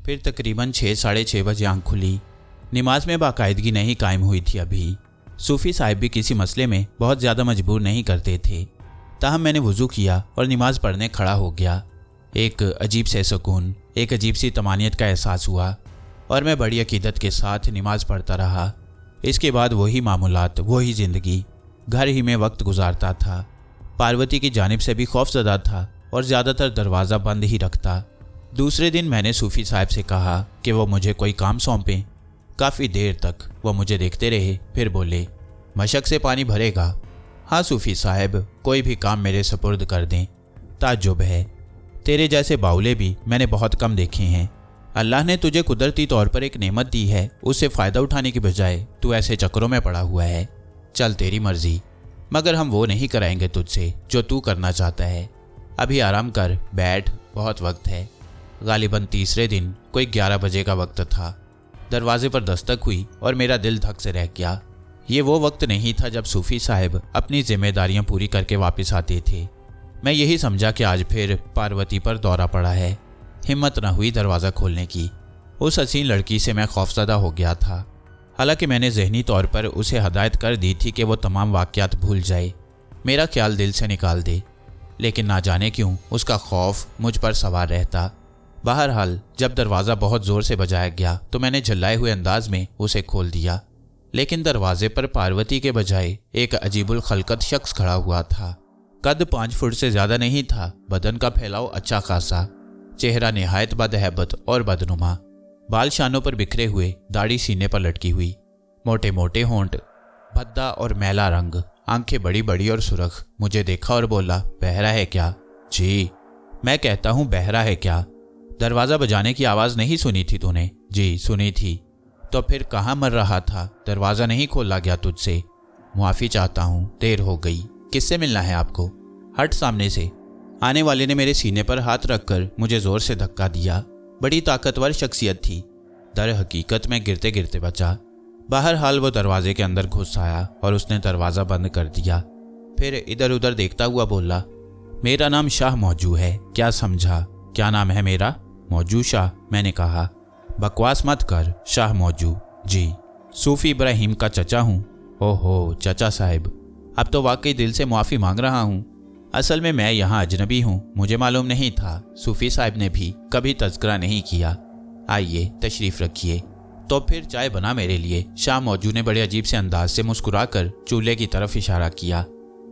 फिर तकरीबन 6-6:30 बजे आँख खुली। नमाज में बाकायदगी नहीं कायम हुई थी अभी। सूफ़ी साहब भी किसी मसले में बहुत ज़्यादा मजबूर नहीं करते थे। ताहम मैंने वज़ू किया और नमाज पढ़ने खड़ा हो गया। एक अजीब से सुकून, एक अजीब सी तमानियत का एहसास हुआ और मैं बड़ी अकीदत के साथ नमाज पढ़ता रहा। इसके बाद वही मामूलात, वही ज़िंदगी। घर ही में वक्त गुजारता था। पार्वती की जानिब से भी खौफज़दा था और ज़्यादातर दरवाज़ा बंद ही रखता। दूसरे दिन मैंने सूफ़ी साहब से कहा कि वो मुझे कोई काम सौंपें। काफ़ी देर तक वो मुझे देखते रहे, फिर बोले, मशक से पानी भरेगा? हाँ सूफ़ी साहब, कोई भी काम मेरे सपुर्द कर दें। ताज्जुब है, तेरे जैसे बाउले भी मैंने बहुत कम देखे हैं। अल्लाह ने तुझे कुदरती तौर पर एक नेमत दी है, उससे फ़ायदा उठाने की बजाय तू ऐसे चक्करों में पड़ा हुआ है। चल तेरी मर्ज़ी, मगर हम वो नहीं कराएंगे तुझसे जो तू करना चाहता है। अभी आराम कर, बैठ, बहुत वक्त है। गालिबन तीसरे दिन कोई 11 बजे का वक्त था। दरवाजे पर दस्तक हुई और मेरा दिल धक से रह गया। ये वो वक्त नहीं था जब सूफ़ी साहब अपनी जिम्मेदारियां पूरी करके वापस आते थे। मैं यही समझा कि आज फिर पार्वती पर दौरा पड़ा है। हिम्मत न हुई दरवाज़ा खोलने की। उस हसीन लड़की से मैं खौफज़दा हो गया था। हालांकि मैंने ज़हनी तौर पर उसे हदायत कर दी थी कि वो तमाम वाक़यात भूल जाए, मेरा ख्याल दिल से निकाल दे, लेकिन ना जाने क्यों उसका खौफ मुझ पर सवार रहता। बहरहाल जब दरवाज़ा बहुत ज़ोर से बजाया गया तो मैंने झल्लाए हुए अंदाज में उसे खोल दिया, लेकिन दरवाजे पर पार्वती के बजाय एक अजीबुल खलकत शख्स खड़ा हुआ था। कद 5 फुट से ज़्यादा नहीं था, बदन का फैलाव अच्छा खासा, चेहरा निहायत बदहैबत और बदनुमा, बाल शानों पर बिखरे हुए, दाढ़ी सीने पर लटकी हुई, मोटे मोटे होंठ, भद्दा और मैला रंग, आंखें बड़ी बड़ी और सुरख। मुझे देखा और बोला, बहरा है क्या? जी। मैं कहता हूँ बहरा है क्या? दरवाज़ा बजाने की आवाज़ नहीं सुनी थी तूने? जी सुनी थी। तो फिर कहाँ मर रहा था? दरवाज़ा नहीं खोला गया तुझसे? मुआफ़ी चाहता हूँ, देर हो गई। किससे मिलना है आपको? हट सामने से। आने वाले ने मेरे सीने पर हाथ रखकर मुझे ज़ोर से धक्का दिया। बड़ी ताकतवर शख्सियत थी। दर हकीकत में गिरते गिरते बचा। बहरहाल वो दरवाजे के अंदर घुस आया और उसने दरवाज़ा बंद कर दिया। फिर इधर उधर देखता हुआ बोला, मेरा नाम शाह मौजू है, क्या समझा? क्या नाम है मेरा? मौजू शाह। मैंने कहा, बकवास मत कर, शाह मौजू। जी। सूफ़ी इब्राहिम का चचा हूँ। ओहो चचा साहब, अब तो वाकई दिल से मुआफ़ी मांग रहा हूँ। असल में मैं यहाँ अजनबी हूँ, मुझे मालूम नहीं था। सूफ़ी साहब ने भी कभी तज़किरा नहीं किया। आइए तशरीफ़ रखिए। तो फिर चाय बना मेरे लिए। शाह मौजू ने बड़े अजीब से अंदाज से मुस्कुराकर चूल्हे की तरफ इशारा किया।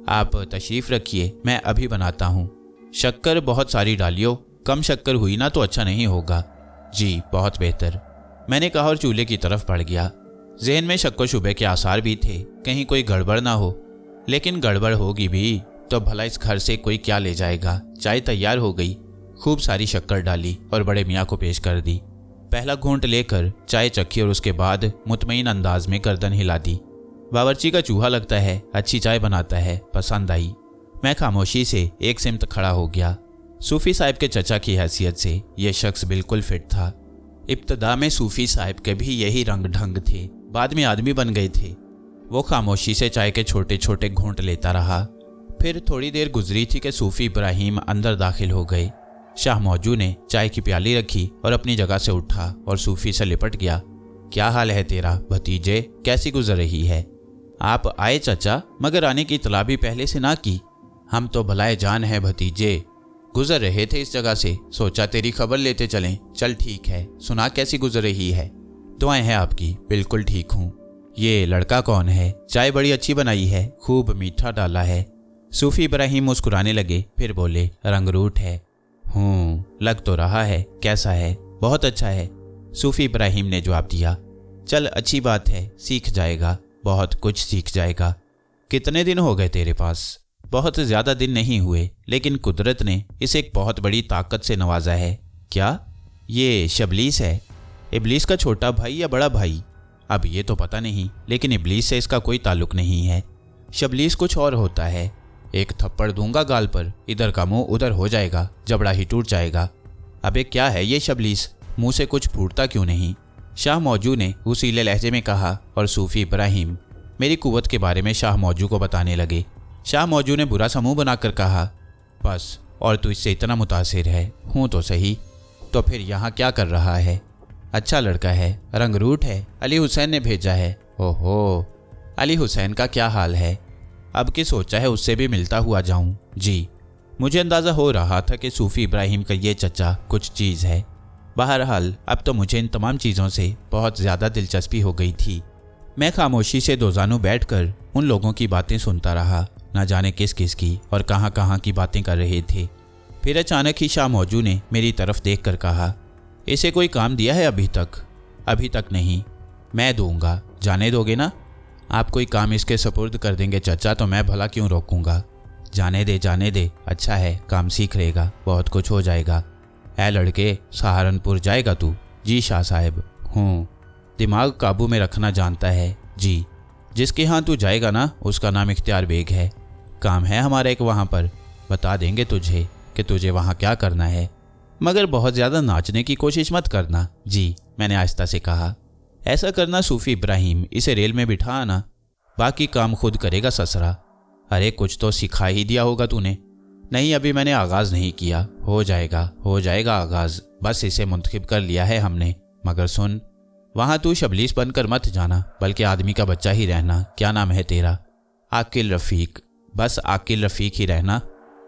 आप तशरीफ़ रखिए, मैं अभी बनाता हूँ। शक्कर बहुत सारी डालियो, कम शक्कर हुई ना तो अच्छा नहीं होगा। जी बहुत बेहतर, मैंने कहा और चूल्हे की तरफ बढ़ गया। जहन में शक्को शुबे के आसार भी थे, कहीं कोई गड़बड़ ना हो। लेकिन गड़बड़ होगी भी तो भला इस घर से कोई क्या ले जाएगा। चाय तैयार हो गई। खूब सारी शक्कर डाली और बड़े मियाँ को पेश कर दी। पहला घूंट लेकर चाय चखी और उसके बाद मुतमईन अंदाज में गर्दन हिला दी। बावर्ची का चूहा लगता है, अच्छी चाय बनाता है, पसंद आई। मैं खामोशी से एक सिमत खड़ा हो गया। सूफ़ी साहब के चचा की हैसियत से यह शख्स बिल्कुल फिट था। इब्तदा में सूफ़ी साहब के भी यही रंग ढंग थे, बाद में आदमी बन गए थे। वो खामोशी से चाय के छोटे छोटे घूंट लेता रहा। फिर थोड़ी देर गुजरी थी कि सूफ़ी इब्राहिम अंदर दाखिल हो गए। शाह मौजू ने चाय की प्याली रखी और अपनी जगह से उठा और सूफ़ी से लिपट गया। क्या हाल है तेरा भतीजे, कैसी गुजर रही है? आप आए चचा, मगर आने की इतला भी पहले से ना की। हम तो भलाए जान है भतीजे, गुजर रहे थे इस जगह से, सोचा तेरी खबर लेते चलें। चल ठीक है, सुना कैसी गुजर रही है? दुआएं हैं आपकी, बिल्कुल ठीक हूँ। ये लड़का कौन है? चाय बड़ी अच्छी बनाई है, खूब मीठा डाला है। सूफ़ी इब्राहिम मुस्कुराने लगे, फिर बोले, रंगरूट है। लग तो रहा है। कैसा है? बहुत अच्छा है, सूफ़ी इब्राहिम ने जवाब दिया। चल अच्छी बात है, सीख जाएगा, बहुत कुछ सीख जाएगा। कितने दिन हो गए तेरे पास? बहुत ज़्यादा दिन नहीं हुए, लेकिन कुदरत ने इसे एक बहुत बड़ी ताकत से नवाजा है। क्या? ये शबलीस है? इब्लीस का छोटा भाई या बड़ा भाई? अब ये तो पता नहीं, लेकिन इब्लीस से इसका कोई ताल्लुक नहीं है। शबलीस कुछ और होता है। एक थप्पड़ दूंगा गाल पर, इधर का मुंह उधर हो जाएगा, जबड़ा ही टूट जाएगा। अबे क्या है ये शबलीस, मुंह से कुछ फूटता क्यों नहीं? शाह मौजू ने उसीले लहजे में कहा और सूफ़ी इब्राहिम मेरी कुव्वत के बारे में शाह मौजू को बताने लगे। शाह मौजू ने बुरा सा मुंह बनाकर कहा, बस, और तू इससे इतना मुतासिर है? हूँ तो सही। तो फिर यहाँ क्या कर रहा है? अच्छा लड़का है, रंगरूट है, अली हुसैन ने भेजा है। ओहो, अली हुसैन का क्या हाल है? अब की सोचा है उससे भी मिलता हुआ जाऊं। जी, मुझे अंदाज़ा हो रहा था कि सूफ़ी इब्राहिम का ये चचा कुछ चीज़ है। बहरहाल अब तो मुझे इन तमाम चीज़ों से बहुत ज़्यादा दिलचस्पी हो गई थी। मैं खामोशी से दोजानू बैठकर उन लोगों की बातें सुनता रहा, न जाने किस किस की और कहाँ कहाँ की बातें कर रहे थे। फिर अचानक ही शाह मौजू ने मेरी तरफ देख कर कहा, इसे कोई काम दिया है अभी तक? अभी तक नहीं। मैं दूंगा, जाने दोगे ना? आप कोई काम इसके सपुर्द कर देंगे चचा, तो मैं भला क्यों रोकूंगा? जाने दे, अच्छा है, काम सीख लेगा, बहुत कुछ हो जाएगा। ऐ लड़के, सहारनपुर जाएगा तू? जी शाह साहब। हूँ, दिमाग काबू में रखना जानता है। जी, जिसके यहाँ तू जाएगा ना उसका नाम इख्तियार बेग है। काम है हमारा एक वहाँ पर, बता देंगे तुझे कि तुझे वहाँ क्या करना है, मगर बहुत ज़्यादा नाचने की कोशिश मत करना। जी, मैंने आहिस्ता से कहा। ऐसा करना सूफ़ी इब्राहिम, इसे रेल में बिठा आना, बाकी काम खुद करेगा ससरा। अरे कुछ तो सिखा ही दिया होगा तूने। नहीं, अभी मैंने आगाज़ नहीं किया, हो जाएगा आगाज़, बस इसे मुंतखब कर लिया है हमने। मगर सुन, वहाँ तू शबलीस बनकर मत जाना, बल्कि आदमी का बच्चा ही रहना। क्या नाम है तेरा? आकिल रफ़ीक। बस आकिल रफ़ीक ही रहना।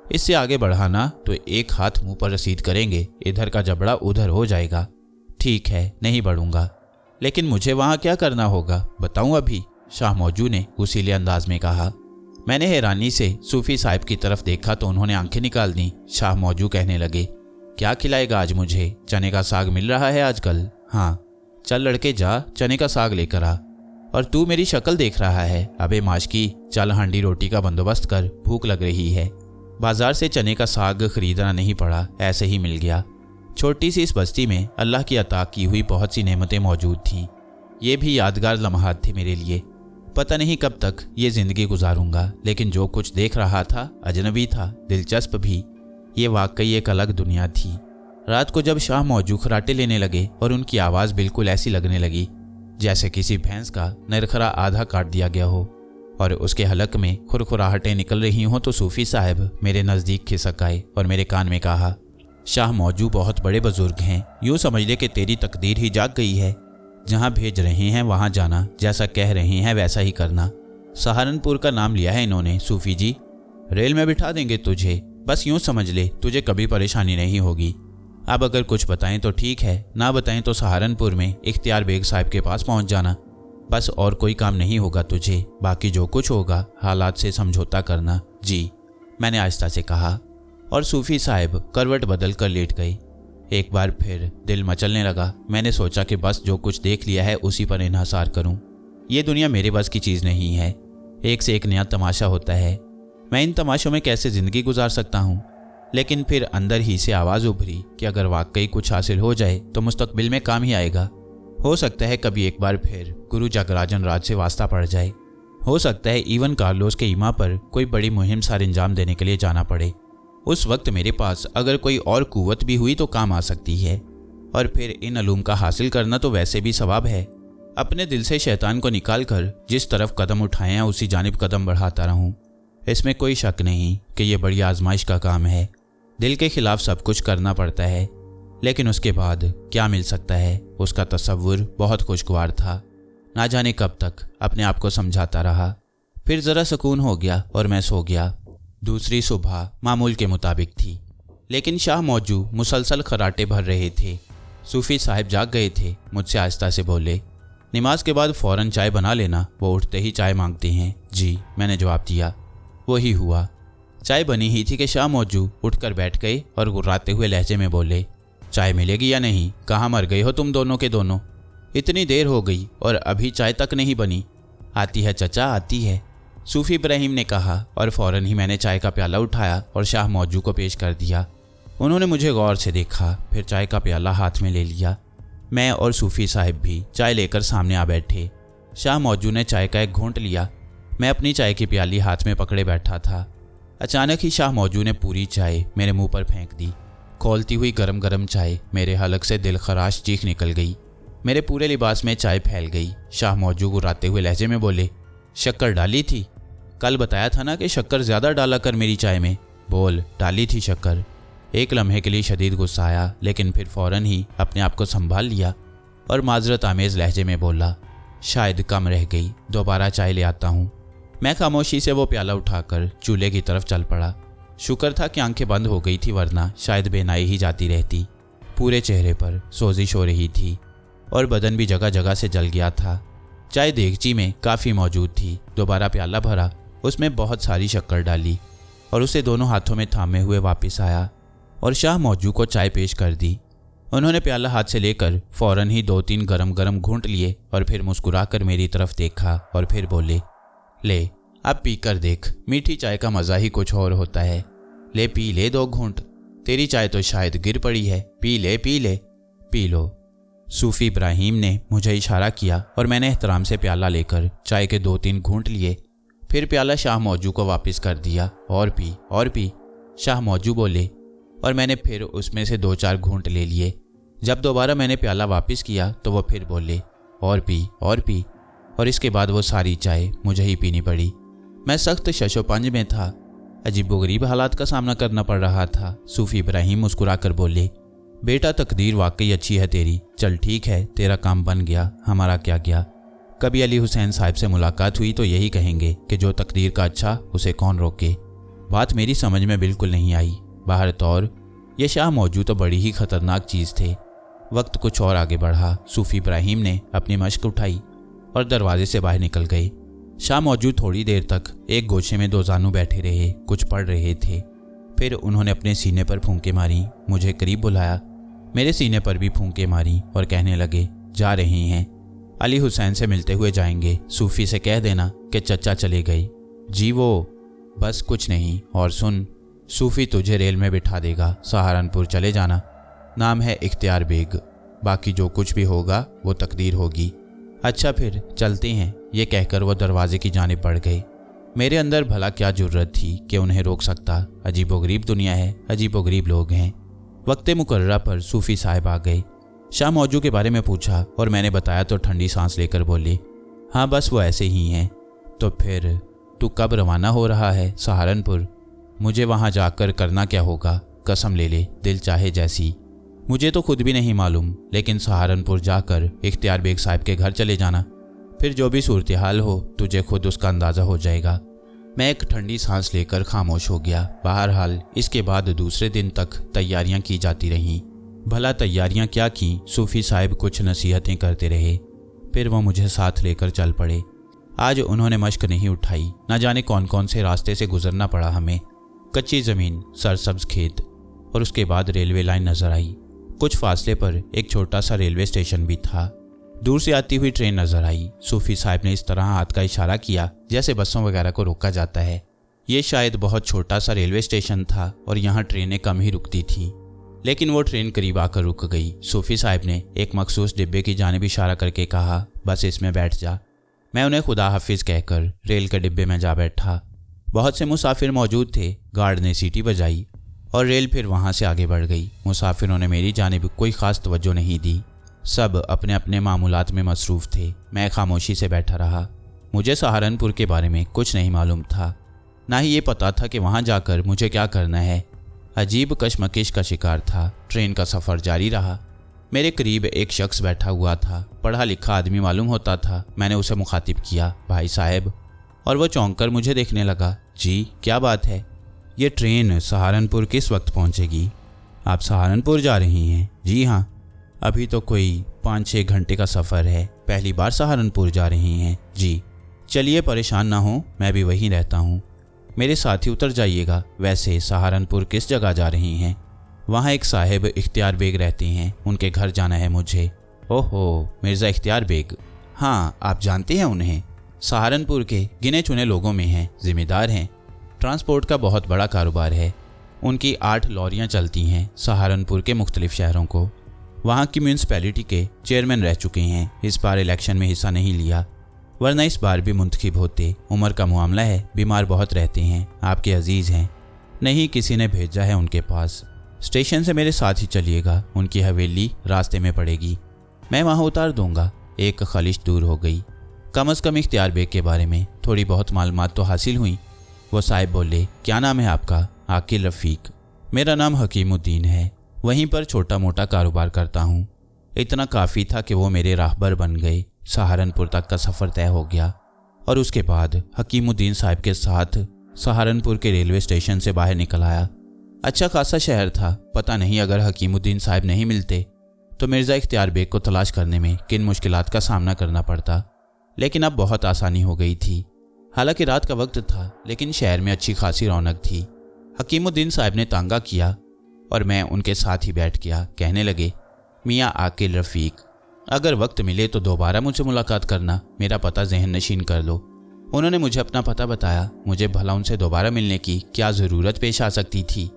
इससे आगे बढ़ाना तो एक हाथ मुंह पर रसीद करेंगे, इधर का जबड़ा उधर हो जाएगा। ठीक है, नहीं बढ़ूंगा। लेकिन मुझे वहाँ क्या करना होगा, बताऊँ अभी? शाह मौजू ने उसीले अंदाज में कहा। मैंने हैरानी से सूफ़ी साहब की तरफ देखा तो उन्होंने आंखें निकाल दी। शाह मौजू कहने लगे, क्या खिलाएगा आज मुझे? चने का साग मिल रहा है आजकल? हाँ, चल लड़के जा, चने का साग लेकर आ। और तू मेरी शक्ल देख रहा है? अबे माशकी, चल हांडी रोटी का बंदोबस्त कर, भूख लग रही है। बाजार से चने का साग खरीदना नहीं पड़ा, ऐसे ही मिल गया। छोटी सी इस बस्ती में अल्लाह की अता की हुई बहुत सी नेमतें मौजूद थीं। ये भी यादगार लम्हात थे मेरे लिए। पता नहीं कब तक ये ज़िंदगी गुजारूंगा, लेकिन जो कुछ देख रहा था अजनबी था, दिलचस्प भी। ये वाकई एक अलग दुनिया थी। रात को जब शाह मौजू खराटे लेने लगे और उनकी आवाज़ बिल्कुल ऐसी लगने लगी जैसे किसी भैंस का नरखरा आधा काट दिया गया हो और उसके हलक में खुरखुराहटें निकल रही हों, तो सूफ़ी साहब मेरे नज़दीक खिसक आए और मेरे कान में कहा, शाह मौजू बहुत बड़े बुजुर्ग हैं, यूँ समझ ले कि तेरी तकदीर ही जाग गई है। जहाँ भेज रहे हैं वहाँ जाना, जैसा कह रहे हैं वैसा ही करना। सहारनपुर का नाम लिया है इन्होंने सूफ़ी जी। रेल में बिठा देंगे तुझे, बस यूँ समझ ले तुझे कभी परेशानी नहीं होगी। अब अगर कुछ बताएं तो ठीक है, ना बताएं तो सहारनपुर में इख्तियार बेग साहब के पास पहुँच जाना। बस और कोई काम नहीं होगा तुझे, बाकी जो कुछ होगा हालात से समझौता करना। जी, मैंने आहिस्ता से कहा और सूफ़ी साहब करवट बदल कर लेट गए। एक बार फिर दिल मचलने लगा। मैंने सोचा कि बस जो कुछ देख लिया है उसी पर इन्हसार करूं। ये दुनिया मेरे बस की चीज़ नहीं है, एक से एक नया तमाशा होता है। मैं इन तमाशों में कैसे ज़िंदगी गुजार सकता हूं? लेकिन फिर अंदर ही से आवाज़ उभरी कि अगर वाकई कुछ हासिल हो जाए तो मुस्तकबिल में काम ही आएगा। हो सकता है कभी एक बार फिर गुरु जगराजन राज से वास्ता पड़ जाए। हो सकता है इवन कार्लोस के ईमा पर कोई बड़ी मुहिम सार अंजाम देने के लिए जाना पड़े। उस वक्त मेरे पास अगर कोई और कुव्वत भी हुई तो काम आ सकती है। और फिर इन अलूम का हासिल करना तो वैसे भी सवाब है। अपने दिल से शैतान को निकाल कर जिस तरफ कदम उठाए हैं उसी जानिब कदम बढ़ाता रहूं। इसमें कोई शक नहीं कि यह बड़ी आजमाइश का काम है। दिल के खिलाफ सब कुछ करना पड़ता है, लेकिन उसके बाद क्या मिल सकता है, उसका तसव्वुर बहुत खुशगवार था। ना जाने कब तक अपने आप को समझाता रहा। फिर ज़रा सुकून हो गया और मैं सो गया। दूसरी सुबह मामूल के मुताबिक थी, लेकिन शाह मौजू मुसलसल खराटे भर रहे थे। सूफ़ी साहब जाग गए थे। मुझसे आहिस्ता से बोले, नमाज के बाद फ़ौरन चाय बना लेना, वो उठते ही चाय मांगते हैं। जी, मैंने जवाब दिया। वही हुआ। चाय बनी ही थी कि शाह मौजू उठकर बैठ गए और गुर्राते हुए लहजे में बोले, चाय मिलेगी या नहीं? कहाँ मर गए हो तुम दोनों के दोनों? इतनी देर हो गई और अभी चाय तक नहीं बनी। आती है चचा, आती है, सूफ़ी इब्राहिम ने कहा और फ़ौरन ही मैंने चाय का प्याला उठाया और शाह मौजू को पेश कर दिया। उन्होंने मुझे गौर से देखा, फिर चाय का प्याला हाथ में ले लिया। मैं और सूफ़ी साहब भी चाय लेकर सामने आ बैठे। शाह मौजू ने चाय का एक घूंट लिया। मैं अपनी चाय की प्याली हाथ में पकड़े बैठा था। अचानक ही शाह मौजू ने पूरी चाय मेरे मुंह पर फेंक दी। खौलती हुई गरम गरम चाय मेरे हलक से दिल खराश चीख निकल गई। मेरे पूरे लिबास में चाय फैल गई। शाह मौजू गुर्राते हुए लहजे में बोले, शक्कर डाली थी? कल बताया था ना कि शक्कर ज़्यादा डाला कर मेरी चाय में। बोल, डाली थी शक्कर? एक लम्हे के लिए शदीद गुस्सा आया, लेकिन फिर फ़ौरन ही अपने आप को संभाल लिया और माजरत आमेज़ लहजे में बोला, शायद कम रह गई, दोबारा चाय ले आता हूँ। मैं खामोशी से वो प्याला उठाकर चूल्हे की तरफ चल पड़ा। शुक्र था कि आंखें बंद हो गई थी, वरना शायद बेनाई ही जाती रहती। पूरे चेहरे पर सोजिश हो रही थी और बदन भी जगह जगह से जल गया था। चाय देगची में काफ़ी मौजूद थी। दोबारा प्याला भरा, उसमें बहुत सारी शक्कर डाली और उसे दोनों हाथों में थामे हुए वापस आया और शाह मौजू को चाय पेश कर दी। उन्होंने प्याला हाथ से लेकर फ़ौरन ही 2-3 गरम गरम घूंट लिए और फिर मुस्कुराकर मेरी तरफ देखा और फिर बोले, ले अब पी कर देख, मीठी चाय का मज़ा ही कुछ और होता है। ले पी ले 2 घूंट, तेरी चाय तो शायद गिर पड़ी है, पी ले पी ले, पी लो। सूफ़ी इब्राहिम ने मुझे इशारा किया और मैंने एहतराम से प्याला लेकर चाय के 2-3 घूंट लिए। फिर प्याला शाह मौजू को वापस कर दिया। और पी, शाह मौजू बोले और मैंने फिर उसमें से 2-4 घूंट ले लिए। जब दोबारा मैंने प्याला वापस किया तो वो फिर बोले, और पी, और इसके बाद वो सारी चाय मुझे ही पीनी पड़ी। मैं सख्त शशोपंज में था। अजीबोगरीब हालात का सामना करना पड़ रहा था। सूफ़ी इब्राहिम मुस्कुरा कर बोले, बेटा तकदीर वाकई अच्छी है तेरी। चल ठीक है, तेरा काम बन गया, हमारा क्या गया। कभी अली हुसैन साहब से मुलाकात हुई तो यही कहेंगे कि जो तकदीर का अच्छा उसे कौन रोके। बात मेरी समझ में बिल्कुल नहीं आई। बाहर तौर ये शाह मौजू तो बड़ी ही खतरनाक चीज़ थे। वक्त कुछ और आगे बढ़ा। सूफ़ी इब्राहिम ने अपनी मश्क उठाई और दरवाजे से बाहर निकल गए। शाह मौजू थोड़ी देर तक एक गोशे में 2 जानू बैठे रहे, कुछ पढ़ रहे थे। फिर उन्होंने अपने सीने पर फूंके मारी, मुझे करीब बुलाया, मेरे सीने पर भी फूंके मारी और कहने लगे, जा रहे हैं, अली हुसैन से मिलते हुए जाएंगे। सूफ़ी से कह देना कि चचा चले गए। जी वो, बस कुछ नहीं। और सुन, सूफ़ी तुझे रेल में बिठा देगा, सहारनपुर चले जाना। नाम है इख्तियार बेग, बाकी जो कुछ भी होगा वो तकदीर होगी। अच्छा फिर चलते हैं। ये कहकर वो दरवाजे की जानिब बढ़ गए। मेरे अंदर भला क्या जुर्रत थी कि उन्हें रोक सकता। अजीबोगरीब दुनिया है, अजीबोगरीब लोग हैं। वक्ते मुकर्ररा पर सूफ़ी साहब आ गए। शाह मौजू के बारे में पूछा और मैंने बताया तो ठंडी सांस लेकर बोले, हाँ बस वो ऐसे ही हैं। तो फिर तू कब रवाना हो रहा है? सहारनपुर। मुझे वहाँ जाकर करना क्या होगा? कसम ले ले, दिल चाहे जैसी। मुझे तो खुद भी नहीं मालूम, लेकिन सहारनपुर जाकर इख्तियार बेग साहब के घर चले जाना। फिर जो भी सूरत हाल हो तुझे खुद उसका अंदाज़ा हो जाएगा। मैं एक ठंडी सांस लेकर खामोश हो गया। बहरहाल इसके बाद दूसरे दिन तक तैयारियां की जाती रहीं। भला तैयारियां क्या की, सूफ़ी साहब कुछ नसीहतें करते रहे, फिर वो मुझे साथ लेकर चल पड़े। आज उन्होंने मश्क नहीं उठाई। न जाने कौन कौन से रास्ते से गुजरना पड़ा हमें। कच्ची ज़मीन, सरसब्ज खेत और उसके बाद रेलवे लाइन नज़र आई। कुछ फासले पर एक छोटा सा रेलवे स्टेशन भी था। दूर से आती हुई ट्रेन नज़र आई। सूफ़ी साहब ने इस तरह हाथ का इशारा किया जैसे बसों वगैरह को रोका जाता है। ये शायद बहुत छोटा सा रेलवे स्टेशन था और यहाँ ट्रेनें कम ही रुकती थीं, लेकिन वो ट्रेन करीब आकर रुक गई। सूफ़ी साहब ने एक मखसूस डिब्बे की जानिब इशारा करके कहा, बस इसमें बैठ जा। मैं उन्हें खुदा हाफिज़ कहकर रेल के डिब्बे में जा बैठा। बहुत से मुसाफिर मौजूद थे। गार्ड ने सीटी बजाई और रेल फिर वहाँ से आगे बढ़ गई। मुसाफिरों ने मेरी जानिब कोई ख़ास तवज्जो नहीं दी। सब अपने अपने मामूलात में मसरूफ़ थे। मैं खामोशी से बैठा रहा। मुझे सहारनपुर के बारे में कुछ नहीं मालूम था, ना ही ये पता था कि वहाँ जाकर मुझे क्या करना है। अजीब कशमकश का शिकार था। ट्रेन का सफ़र जारी रहा। मेरे करीब एक शख्स बैठा हुआ था। पढ़ा लिखा आदमी मालूम होता था। मैंने उसे मुखातिब किया, भाई साहब, और वो चौंक कर मुझे देखने लगा। जी क्या बात है? ये ट्रेन सहारनपुर किस वक्त पहुंचेगी? आप सहारनपुर जा रही हैं? जी हाँ, अभी तो कोई 5-6 घंटे का सफ़र है। पहली बार सहारनपुर जा रही हैं? जी। चलिए परेशान ना हो, मैं भी वहीं रहता हूँ, मेरे साथ ही उतर जाइएगा। वैसे सहारनपुर किस जगह जा रही हैं? वहाँ एक साहिब इख्तियार बेग रहते हैं, उनके घर जाना है मुझे। ओहो, मिर्ज़ा इख्तियार बेग? हाँ, आप जानते हैं उन्हें? सहारनपुर के गिने चुने लोगों में हैं, ज़िम्मेदार हैं। ट्रांसपोर्ट का बहुत बड़ा कारोबार है। उनकी 8 लॉरियां चलती हैं सहारनपुर के मुख्तलिफ शहरों को। वहाँ की म्यूनसिपैलिटी के चेयरमैन रह चुके हैं। इस बार इलेक्शन में हिस्सा नहीं लिया, वरना इस बार भी मुंतखब होते। उम्र का मामला है, बीमार बहुत रहते हैं, आपके अजीज़ हैं। नहीं, किसी ने भेजा है उनके पास। स्टेशन से मेरे साथ ही चलिएगा, उनकी हवेली रास्ते में पड़ेगी, मैं वहाँ उतार दूंगा। एक खलिश दूर हो गई। कम अज़ कम इख्तियार बेग के बारे में थोड़ी बहुत मालूमात तो हासिल हुई। वो साहिब बोले, क्या नाम है आपका? आकिल रफ़ीक। मेरा नाम हकीमुद्दीन है, वहीं पर छोटा मोटा कारोबार करता हूँ। इतना काफ़ी था कि वो मेरे राहबर बन गए। सहारनपुर तक का सफ़र तय हो गया और उसके बाद हकीमुद्दीन साहब के साथ सहारनपुर के रेलवे स्टेशन से बाहर निकल आया। अच्छा खासा शहर था। पता नहीं अगर हकीमुद्दीन साहब नहीं मिलते तो मिर्ज़ा इख्तियार बेग को तलाश करने में किन मुश्किलात का सामना करना पड़ता, लेकिन अब बहुत आसानी हो गई थी। हालांकि रात का वक्त था, लेकिन शहर में अच्छी खासी रौनक थी। हकीमुद्दीन साहब ने तांगा किया और मैं उनके साथ ही बैठ गया। कहने लगे, मियाँ आकिल रफ़ीक, अगर वक्त मिले तो दोबारा मुझसे मुलाकात करना, मेरा पता जहन नशीन कर लो। उन्होंने मुझे अपना पता बताया। मुझे भला उनसे दोबारा मिलने की क्या ज़रूरत पेश आ सकती थी।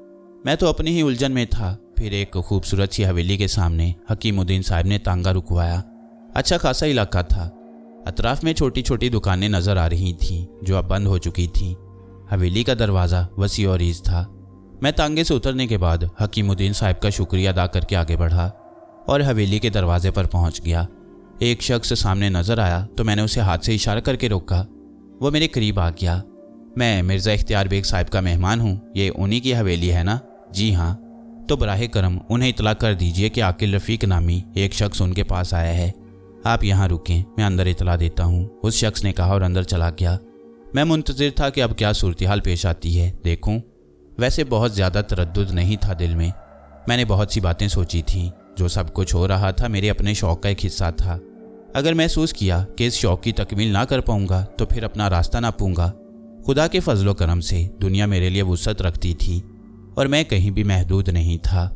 मैं तो अपनी ही उलझन में था। फिर एक खूबसूरत सी हवेली के सामने हकीमुद्दीन साहब ने तांगा रुकवाया। अच्छा खासा इलाका था। अतराफ में छोटी छोटी दुकानें नज़र आ रही थीं जो अब बंद हो चुकी थीं। हवेली का दरवाज़ा वसी और ईज़ था। मैं तांगे से उतरने के बाद हकीमुद्दीन साहब का शुक्रिया अदा करके आगे बढ़ा और हवेली के दरवाजे पर पहुंच गया। एक शख्स सामने नज़र आया तो मैंने उसे हाथ से इशारा करके रोका। वो मेरे करीब आ गया। मैं मिर्ज़ा इख्तियार बेग साहब का मेहमान हूँ, ये उन्हीं की हवेली है ना? जी हाँ। तो बराहे करम उन्हें इतला कर दीजिए कि आकिल रफ़ीक नामी एक शख्स उनके पास आया है। आप यहाँ रुकें, मैं अंदर इतला देता हूँ, उस शख्स ने कहा और अंदर चला गया। मैं मुंतज़िर था कि अब क्या सूरत हाल पेश आती है, देखूँ। वैसे बहुत ज़्यादा तरद्दुद नहीं था दिल में। मैंने बहुत सी बातें सोची थीं। जो सब कुछ हो रहा था मेरे अपने शौक़ का एक हिस्सा था। अगर महसूस किया कि इस शौक़ की तकमील ना कर पाऊँगा तो फिर अपना रास्ता ना पाऊँगा। खुदा के फजलो करम से दुनिया मेरे लिए वुसअत रखती थी और मैं कहीं भी महदूद नहीं था।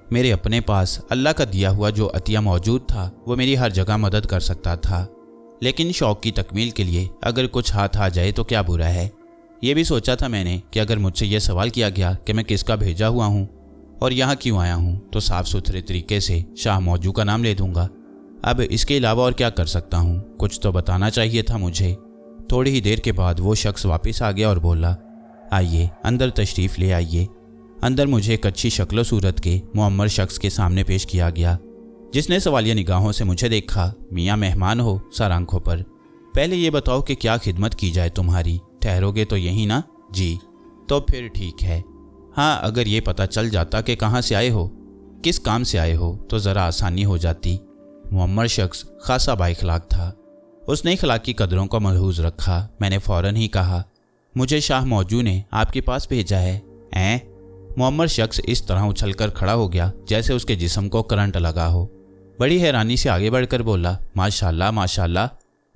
मेरे अपने पास अल्लाह का दिया हुआ जो अतिया मौजूद था वो मेरी हर जगह मदद कर सकता था। लेकिन शौक़ की तकमील के लिए अगर कुछ हाथ आ जाए तो क्या बुरा है। ये भी सोचा था मैंने कि अगर मुझसे यह सवाल किया गया कि मैं किसका भेजा हुआ हूँ और यहाँ क्यों आया हूँ, तो साफ़ सुथरे तरीके से शाह मौजू का नाम ले दूँगा। अब इसके अलावा और क्या कर सकता हूँ, कुछ तो बताना चाहिए था मुझे। थोड़ी ही देर के बाद वो शख्स वापस आ गया और बोला, आइए अंदर तशरीफ़ ले आइए। अंदर मुझे एक अच्छी शक्ल सूरत के मुअम्मर शख्स के सामने पेश किया गया, जिसने सवालिया निगाहों से मुझे देखा। मियाँ मेहमान हो सर आंखों पर, पहले ये बताओ कि क्या खिदमत की जाए तुम्हारी? ठहरोगे तो यही ना? जी। तो फिर ठीक है। हाँ, अगर ये पता चल जाता कि कहाँ से आए हो, किस काम से आए हो, तो ज़रा आसानी हो जाती। मुअम्मर शख्स खासा बाइखलाक था। उसने इखलाकी कदरों को मलहूज रखा। मैंने फ़ौरन ही कहा, मुझे शाह मौजू ने आपके पास भेजा है। ऐं? मुअम्मर शख्स इस तरह उछलकर खड़ा हो गया जैसे उसके जिस्म को करंट लगा हो। बड़ी हैरानी से आगे बढ़कर बोला, माशाल्लाह माशाल्लाह,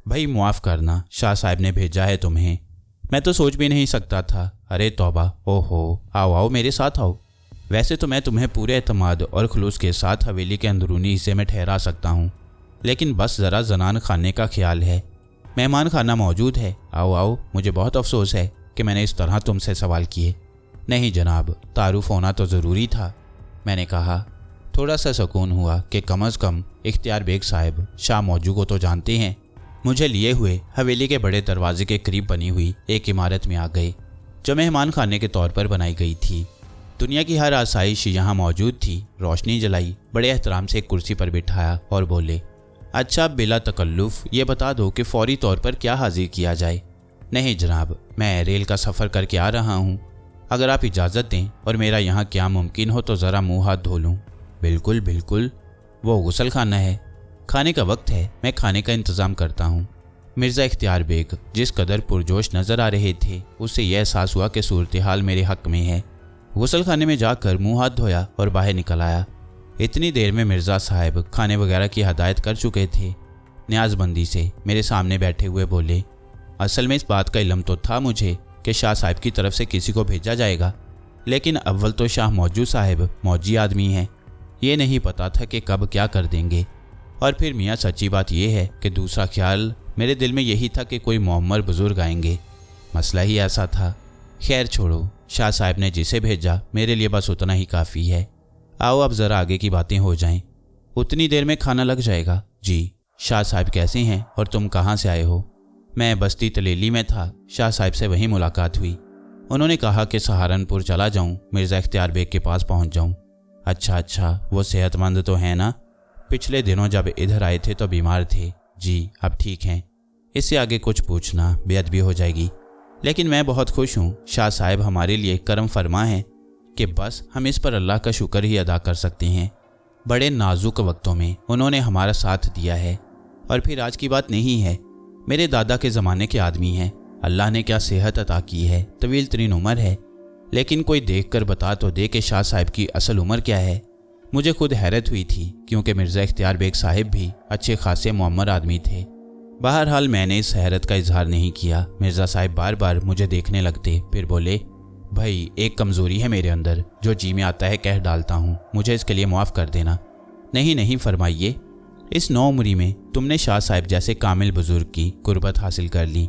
भाई मुआफ़ करना, शाह साहब ने भेजा है तुम्हें। मैं तो सोच भी नहीं सकता था। अरे तौबा, ओहो, आओ आओ मेरे साथ आओ। वैसे तो मैं तुम्हें पूरे एतमाद और खुलूस के साथ हवेली के अंदरूनी हिस्से में ठहरा सकता हूँ, लेकिन बस ज़रा जनान खाने का ख्याल है। मेहमान खाना मौजूद है, आओ आओ। मुझे बहुत अफसोस है कि मैंने इस तरह तुमसे सवाल किए। नहीं जनाब, तारुफ होना तो ज़रूरी था, मैंने कहा। थोड़ा सा सुकून हुआ कि कम अज़ कम इख्तियार बेग साहब शाह मौजू को तो जानते हैं। मुझे लिए हुए हवेली के बड़े दरवाजे के करीब बनी हुई एक इमारत में आ गए जो मेहमान खाने के तौर पर बनाई गई थी। दुनिया की हर आसाइश यहाँ मौजूद थी। रोशनी जलाई, बड़े एहतराम से एक कुर्सी पर बिठाया और बोले, अच्छा बिला तकल्लुफ़ ये बता दो कि फ़ौरी तौर पर क्या हाजिर किया जाए? नहीं जनाब, मैं रेल का सफ़र करके आ रहा हूँ। अगर आप इजाज़त दें और मेरा यहाँ क्या मुमकिन हो तो ज़रा मुँह हाथ धो लूँ। बिल्कुल बिल्कुल, वो गुसल खाना है, खाने का वक्त है, मैं खाने का इंतज़ाम करता हूँ। मिर्ज़ा इख्तियार बेग जिस कदर पुरजोश नज़र आ रहे थे, उससे यह एहसास हुआ कि सूरत हाल मेरे हक़ में है। गुसल खाने में जाकर मुँह हाथ धोया और बाहर निकल आया। इतनी देर में मिर्ज़ा साहब खाने वगैरह की हदायत कर चुके थे। न्याज़बंदी से मेरे सामने बैठे हुए बोले, असल में इस बात का इल्म तो था मुझे कि शाह साहब की तरफ से किसी को भेजा जाएगा, लेकिन अव्वल तो शाह मौजू साहब मौजी आदमी हैं, ये नहीं पता था कि कब क्या कर देंगे। और फिर मियाँ सच्ची बात यह है कि दूसरा ख्याल मेरे दिल में यही था कि कोई मुअम्मर बुज़ुर्ग आएंगे। मसला ही ऐसा था। खैर छोड़ो, शाह साहब ने जिसे भेजा मेरे लिए बस उतना ही काफ़ी है। आओ अब ज़रा आगे की बातें हो जाएं। उतनी देर में खाना लग जाएगा। जी। शाह साहब कैसे हैं और तुम कहाँ से आए हो? मैं बस्ती तलेली में था, शाह साहब से वहीं मुलाकात हुई। उन्होंने कहा कि सहारनपुर चला जाऊँ, मिर्ज़ा इख्तियार बेग के पास पहुँच जाऊँ। अच्छा, वो सेहतमंद तो है ना? पिछले दिनों जब इधर आए थे तो बीमार थे। जी, अब ठीक हैं। इससे आगे कुछ पूछना बेअदबी हो जाएगी। लेकिन मैं बहुत खुश हूँ, शाह साहब हमारे लिए करम फरमा हैं। कि बस हम इस पर अल्लाह का शुक्र ही अदा कर सकते हैं। बड़े नाजुक वक्तों में उन्होंने हमारा साथ दिया है। और फिर आज की बात नहीं है, मेरे दादा के ज़माने के आदमी हैं। अल्लाह ने क्या सेहत अता की है, तवील तरीन उम्र है। लेकिन कोई देख कर बता तो दे कि शाह साहब की असल उम्र क्या है। मुझे खुद हैरत हुई थी, क्योंकि मिर्ज़ा इख्तियार बेग साहिब भी अच्छे खासे मुअम्मर आदमी थे। बहरहाल मैंने इस हैरत का इजहार नहीं किया। मिर्ज़ा साहिब बार बार मुझे देखने लगते, फिर बोले, भाई एक कमज़ोरी है मेरे अंदर, जो जी में आता है कह डालता हूँ, मुझे इसके लिए माफ़ कर देना। नहीं नहीं फरमाइए, इस नौ उम्री में तुमने शाह साहब जैसे कामिल बुजुर्ग की कुर्बत हासिल कर ली,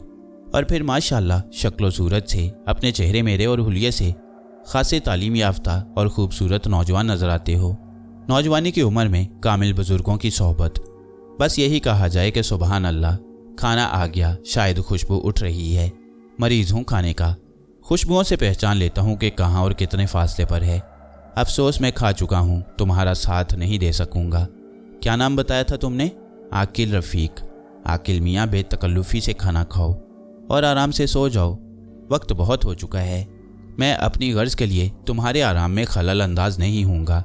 और फिर माशाल्लाह शक्ल सूरत से, अपने चेहरे मेरे और हुलिये से खासे तालीम याफ्ता और ख़ूबसूरत नौजवान नज़र आते हो। नौजवानी की उम्र में कामिल बुजुर्गों की सोहबत, बस यही कहा जाए कि सुबहान अल्लाह। खाना आ गया, शायद खुशबू उठ रही है। मरीज़ हूँ खाने का, खुशबुओं से पहचान लेता हूँ कि कहाँ और कितने फासले पर है। अफसोस मैं खा चुका हूँ, तुम्हारा साथ नहीं दे सकूँगा। क्या नाम बताया था तुमने? आकिल रफ़ीक। आकिल मियाँ, बेतकल्लुफ़ी से खाना खाओ और आराम से सो जाओ, वक्त बहुत हो चुका है। मैं अपनी गर्ज के लिए तुम्हारे आराम में खलल अंदाज नहीं हूँगा,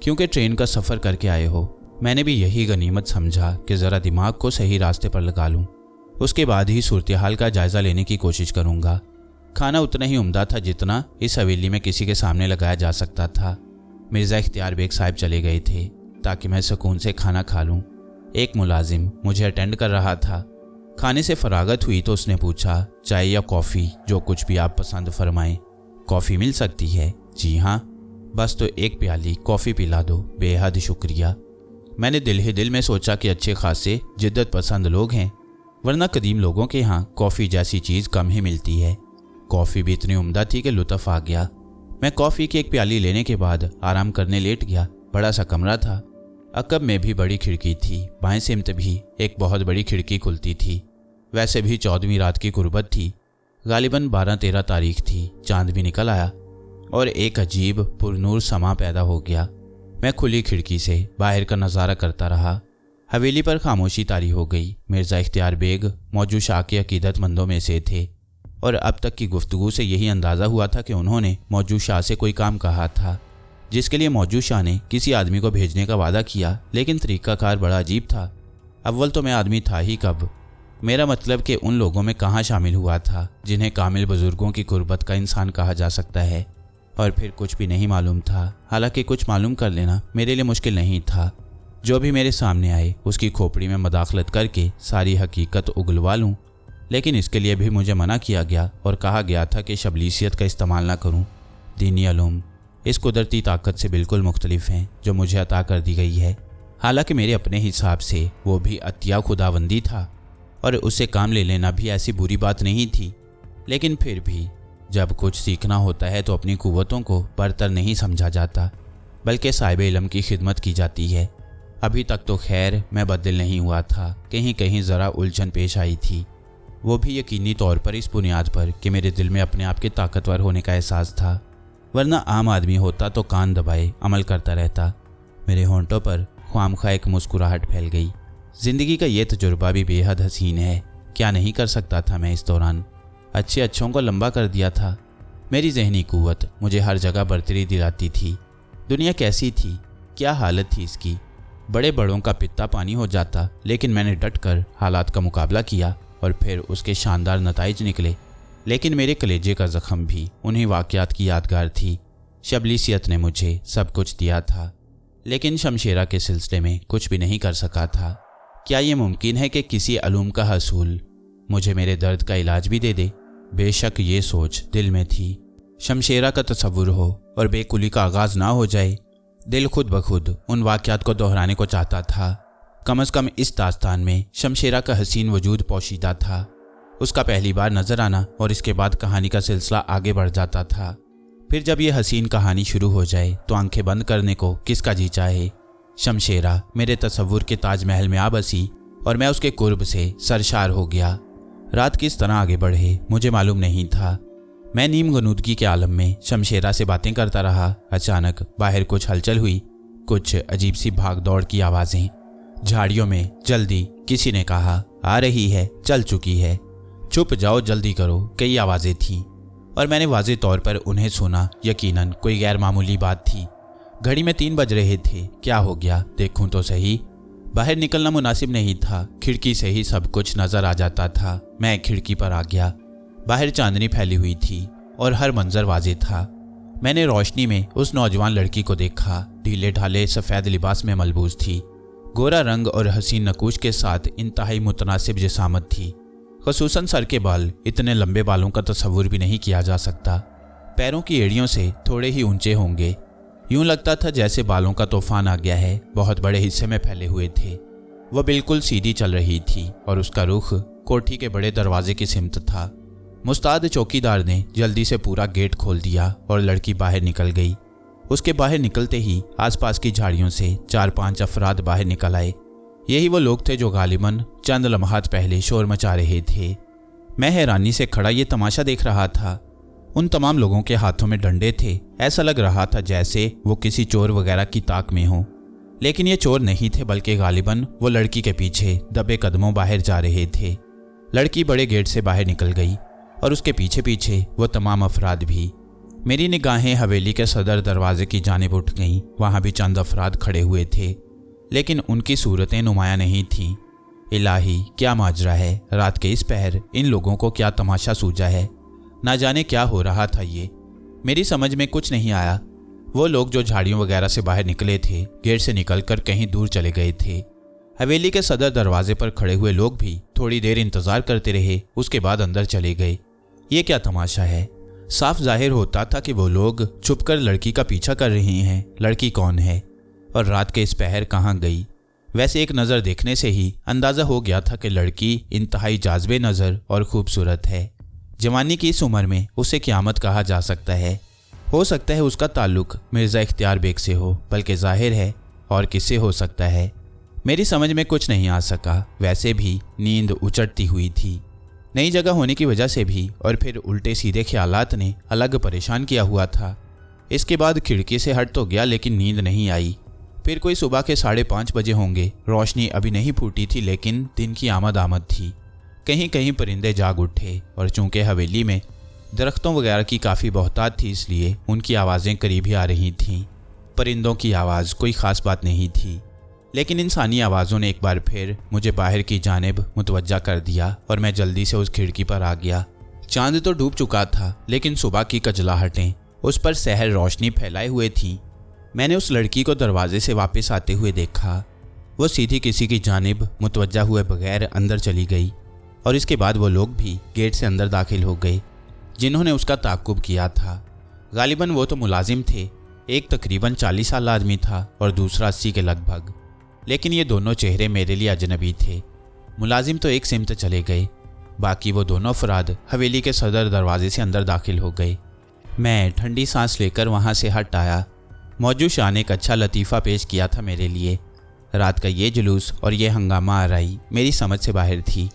क्योंकि ट्रेन का सफ़र करके आए हो। मैंने भी यही गनीमत समझा कि ज़रा दिमाग को सही रास्ते पर लगा लूँ, उसके बाद ही सूरत हाल का जायज़ा लेने की कोशिश करूँगा। खाना उतना ही उम्दा था जितना इस हवेली में किसी के सामने लगाया जा सकता था। मिर्ज़ा इख्तियार बेग साहिब चले गए थे ताकि मैं सुकून से खाना खा लूँ। एक मुलाजिम मुझे अटेंड कर रहा था। खाने से फरागत हुई तो उसने पूछा, चाय या कॉफ़ी, जो कुछ भी आप पसंद फरमाएं। कॉफ़ी मिल सकती है? जी हाँ, बस तो एक प्याली कॉफ़ी पिला दो, बेहद शुक्रिया। मैंने दिल ही दिल में सोचा कि अच्छे खासे जिद्दत पसंद लोग हैं, वरना कदीम लोगों के यहाँ कॉफ़ी जैसी चीज़ कम ही मिलती है। कॉफ़ी भी इतनी उम्दा थी कि लुत्फ़ आ गया। मैं कॉफ़ी की एक प्याली लेने के बाद आराम करने लेट गया। बड़ा सा कमरा था, अकब में भी बड़ी खिड़की थी, बाएं सिमत भी एक बहुत बड़ी खिड़की खुलती थी। वैसे भी 14वीं रात की कुर्बत थी, गालिबन 12-13 तारीख थी। चांद भी निकल आया और एक अजीब पुरनूर समा पैदा हो गया। मैं खुली खिड़की से बाहर का नज़ारा करता रहा। हवेली पर खामोशी तारी हो गई। मिर्ज़ा इख्तियार बेग मौजू शाह के अकीदतमंदों में से थे, और अब तक की गुफ्तगू से यही अंदाज़ा हुआ था कि उन्होंने मौजू शाह से कोई काम कहा था, जिसके लिए मौजू शाह ने किसी आदमी को भेजने का वादा किया। लेकिन तरीक़ाकार बड़ा अजीब था। अव्वल तो मैं आदमी था ही कब, मेरा मतलब कि उन लोगों में कहाँ शामिल हुआ था जिन्हें कामिल बुजुर्गों की कुर्बत का इंसान कहा जा सकता है। और फिर कुछ भी नहीं मालूम था। हालांकि कुछ मालूम कर लेना मेरे लिए मुश्किल नहीं था। जो भी मेरे सामने आए उसकी खोपड़ी में मदाखलत करके सारी हकीकत उगलवा लूँ, लेकिन इसके लिए भी मुझे मना किया गया और कहा गया था कि शबलीसियत का इस्तेमाल ना करूँ। दीनी अलूम इस कुदरती ताकत से बिल्कुल मुख्तलिफ हैं जो मुझे अता कर दी गई है। हालांकि मेरे अपने हिसाब से वो भी अतिया खुदाबंदी था और उससे काम ले लेना भी ऐसी बुरी बात नहीं थी। लेकिन फिर भी जब कुछ सीखना होता है तो अपनी कुव्वतों को बरतर नहीं समझा जाता, बल्कि साहिब इल्म की खिदमत की जाती है। अभी तक तो खैर मैं बदल नहीं हुआ था, कहीं कहीं ज़रा उलझन पेश आई थी, वो भी यकीनी तौर पर इस बुनियाद पर कि मेरे दिल में अपने आप के ताकतवर होने का एहसास था, वरना आम आदमी होता तो कान दबाए अमल करता रहता। मेरे होंठों पर ख्वामखा एक मुस्कुराहट फैल गई। ज़िंदगी का ये तजुर्बा भी बेहद हसीन है। क्या नहीं कर सकता था मैं इस दौरान? अच्छे अच्छों को लंबा कर दिया था। मेरी जहनी कुव्वत मुझे हर जगह बरतरी दिलाती थी। दुनिया कैसी थी, क्या हालत थी इसकी? बड़े बड़ों का पित्ता पानी हो जाता, लेकिन मैंने डट कर हालात का मुकाबला किया और फिर उसके शानदार नताइज निकले। लेकिन मेरे कलेजे का ज़ख्म भी उन्हीं वाक़यात की यादगार थी। शबलीसियत ने मुझे सब कुछ दिया था, लेकिन शमशेरा के सिलसिले में कुछ भी नहीं कर सका था। क्या ये मुमकिन है कि किसी अलूम का हसूल मुझे मेरे दर्द का इलाज भी दे दे? बेशक ये सोच दिल में थी। शमशेरा का तसव्वुर हो और बेकुली का आगाज़ ना हो जाए। दिल खुद ब खुद उन वाक़यात को दोहराने को चाहता था। कम अज़ कम इस दास्तान में शमशेरा का हसीन वजूद पोशीदा था, उसका पहली बार नज़र आना और इसके बाद कहानी का सिलसिला आगे बढ़ जाता था। फिर जब ये हसीन कहानी शुरू हो जाए तो आंखें बंद करने को किसका जी चाहे। शमशेरा मेरे तसव्वुर के ताजमहल में आ बसी और मैं उसके कुर्ब से सरशार हो गया। रात किस तरह आगे बढ़े मुझे मालूम नहीं था। मैं नीम गनूदगी के आलम में शमशेरा से बातें करता रहा। अचानक बाहर कुछ हलचल हुई, कुछ अजीब सी भाग दौड़ की आवाज़ें। झाड़ियों में जल्दी, किसी ने कहा। आ रही है, चल चुकी है, चुप जाओ, जल्दी करो, कई आवाज़ें थीं। और मैंने वाज़ेह तौर पर उन्हें सुना। यकीनन कोई गैर मामूली बात थी। घड़ी में 3 बज रहे थे। क्या हो गया, देखूं तो सही। बाहर निकलना मुनासिब नहीं था। खिड़की से ही सब कुछ नजर आ जाता था। मैं खिड़की पर आ गया। बाहर चांदनी फैली हुई थी और हर मंजर वाज़ेह था। मैंने रोशनी में उस नौजवान लड़की को देखा। ढीले ढाले सफ़ेद लिबास में मलबूस थी। गोरा रंग और हसीन नकूश के साथ इंतहाई मुतनासिब जिसामत थी। ख़ुसूसन सर के बाल, इतने लंबे बालों का तस्वुर भी नहीं किया जा सकता। पैरों की एड़ियों से थोड़े ही ऊंचे होंगे। यूं लगता था जैसे बालों का तूफान आ गया है। बहुत बड़े हिस्से में फैले हुए थे। वह बिल्कुल सीधी चल रही थी और उसका रुख कोठी के बड़े दरवाजे की सिमत था। मुस्ताद चौकीदार ने जल्दी से पूरा गेट खोल दिया और लड़की बाहर निकल गई। उसके बाहर निकलते ही आसपास की झाड़ियों से 4-5 अफराद बाहर निकल आए। यही वो लोग थे जो गालिबन चंद लम्हात पहले शोर मचा रहे थे। मैं हैरानी से खड़ा ये तमाशा देख रहा था। उन तमाम लोगों के हाथों में डंडे थे। ऐसा लग रहा था जैसे वो किसी चोर वगैरह की ताक में हो। लेकिन ये चोर नहीं थे, बल्कि गालिबन वो लड़की के पीछे दबे कदमों बाहर जा रहे थे। लड़की बड़े गेट से बाहर निकल गई और उसके पीछे पीछे वो तमाम अफराद भी। मेरी निगाहें हवेली के सदर दरवाजे की जानिब उठ गईं। वहाँ भी चंद अफराद खड़े हुए थे, लेकिन उनकी सूरतें नुमाया नहीं थीं। इलाही, क्या माजरा है। रात के इस पहर इन लोगों को क्या तमाशा सूझा है। ना जाने क्या हो रहा था। ये मेरी समझ में कुछ नहीं आया। वो लोग जो झाड़ियों वगैरह से बाहर निकले थे, गेट से निकलकर कहीं दूर चले गए थे। हवेली के सदर दरवाजे पर खड़े हुए लोग भी थोड़ी देर इंतजार करते रहे, उसके बाद अंदर चले गए। ये क्या तमाशा है। साफ जाहिर होता था कि वो लोग छुपकर लड़की का पीछा कर रहे हैं। लड़की कौन है और रात के इस पहर कहाँ गई। वैसे एक नज़र देखने से ही अंदाज़ा हो गया था कि लड़की इंतहाई जाज़बे नज़र और खूबसूरत है। जवानी की इस उम्र में उसे क़यामत कहा जा सकता है। हो सकता है उसका ताल्लुक मिर्ज़ा इख्तियार बेग से हो, बल्कि ज़ाहिर है और किससे हो सकता है। मेरी समझ में कुछ नहीं आ सका। वैसे भी नींद उचटती हुई थी। नई जगह होने की वजह से भी और फिर उल्टे सीधे ख्यालात ने अलग परेशान किया हुआ था। इसके बाद खिड़की से हट तो गया, लेकिन नींद नहीं आई। फिर कोई सुबह के 5:30 बजे होंगे। रोशनी अभी नहीं फूटी थी, लेकिन दिन की आमद थी। कहीं कहीं परिंदे जाग उठे और चूंकि हवेली में दरख्तों वगैरह की काफ़ी बहुतात थी, इसलिए उनकी आवाज़ें करीब ही आ रही थीं। परिंदों की आवाज़ कोई ख़ास बात नहीं थी, लेकिन इंसानी आवाज़ों ने एक बार फिर मुझे बाहर की जानिब मुतवज्जा कर दिया और मैं जल्दी से उस खिड़की पर आ गया। चांद तो डूब चुका था, लेकिन सुबह की कजलाहटें उस पर सहर रोशनी फैलाए हुए थीं। मैंने उस लड़की को दरवाजे से वापस आते हुए देखा। वो सीधी किसी की जानिब मुतवज्जा हुए बगैर अंदर चली गई और इसके बाद वो लोग भी गेट से अंदर दाखिल हो गए जिन्होंने उसका ताक़ुब किया था। गालिबन वो तो मुलाजिम थे। एक तकरीबन 40 साल आदमी था और दूसरा 80 के लगभग, लेकिन ये दोनों चेहरे मेरे लिए अजनबी थे। मुलाजिम तो एक सिमत चले गए, बाकी वो दोनों अफराद हवेली के सदर दरवाजे से अंदर दाखिल हो गए। मैं ठंडी सांस लेकर वहाँ से हट आया। मौजू शाह ने एक अच्छा लतीफ़ा पेश किया था मेरे लिए। रात का ये जुलूस और ये हंगामा आराई मेरी समझ से बाहर थी।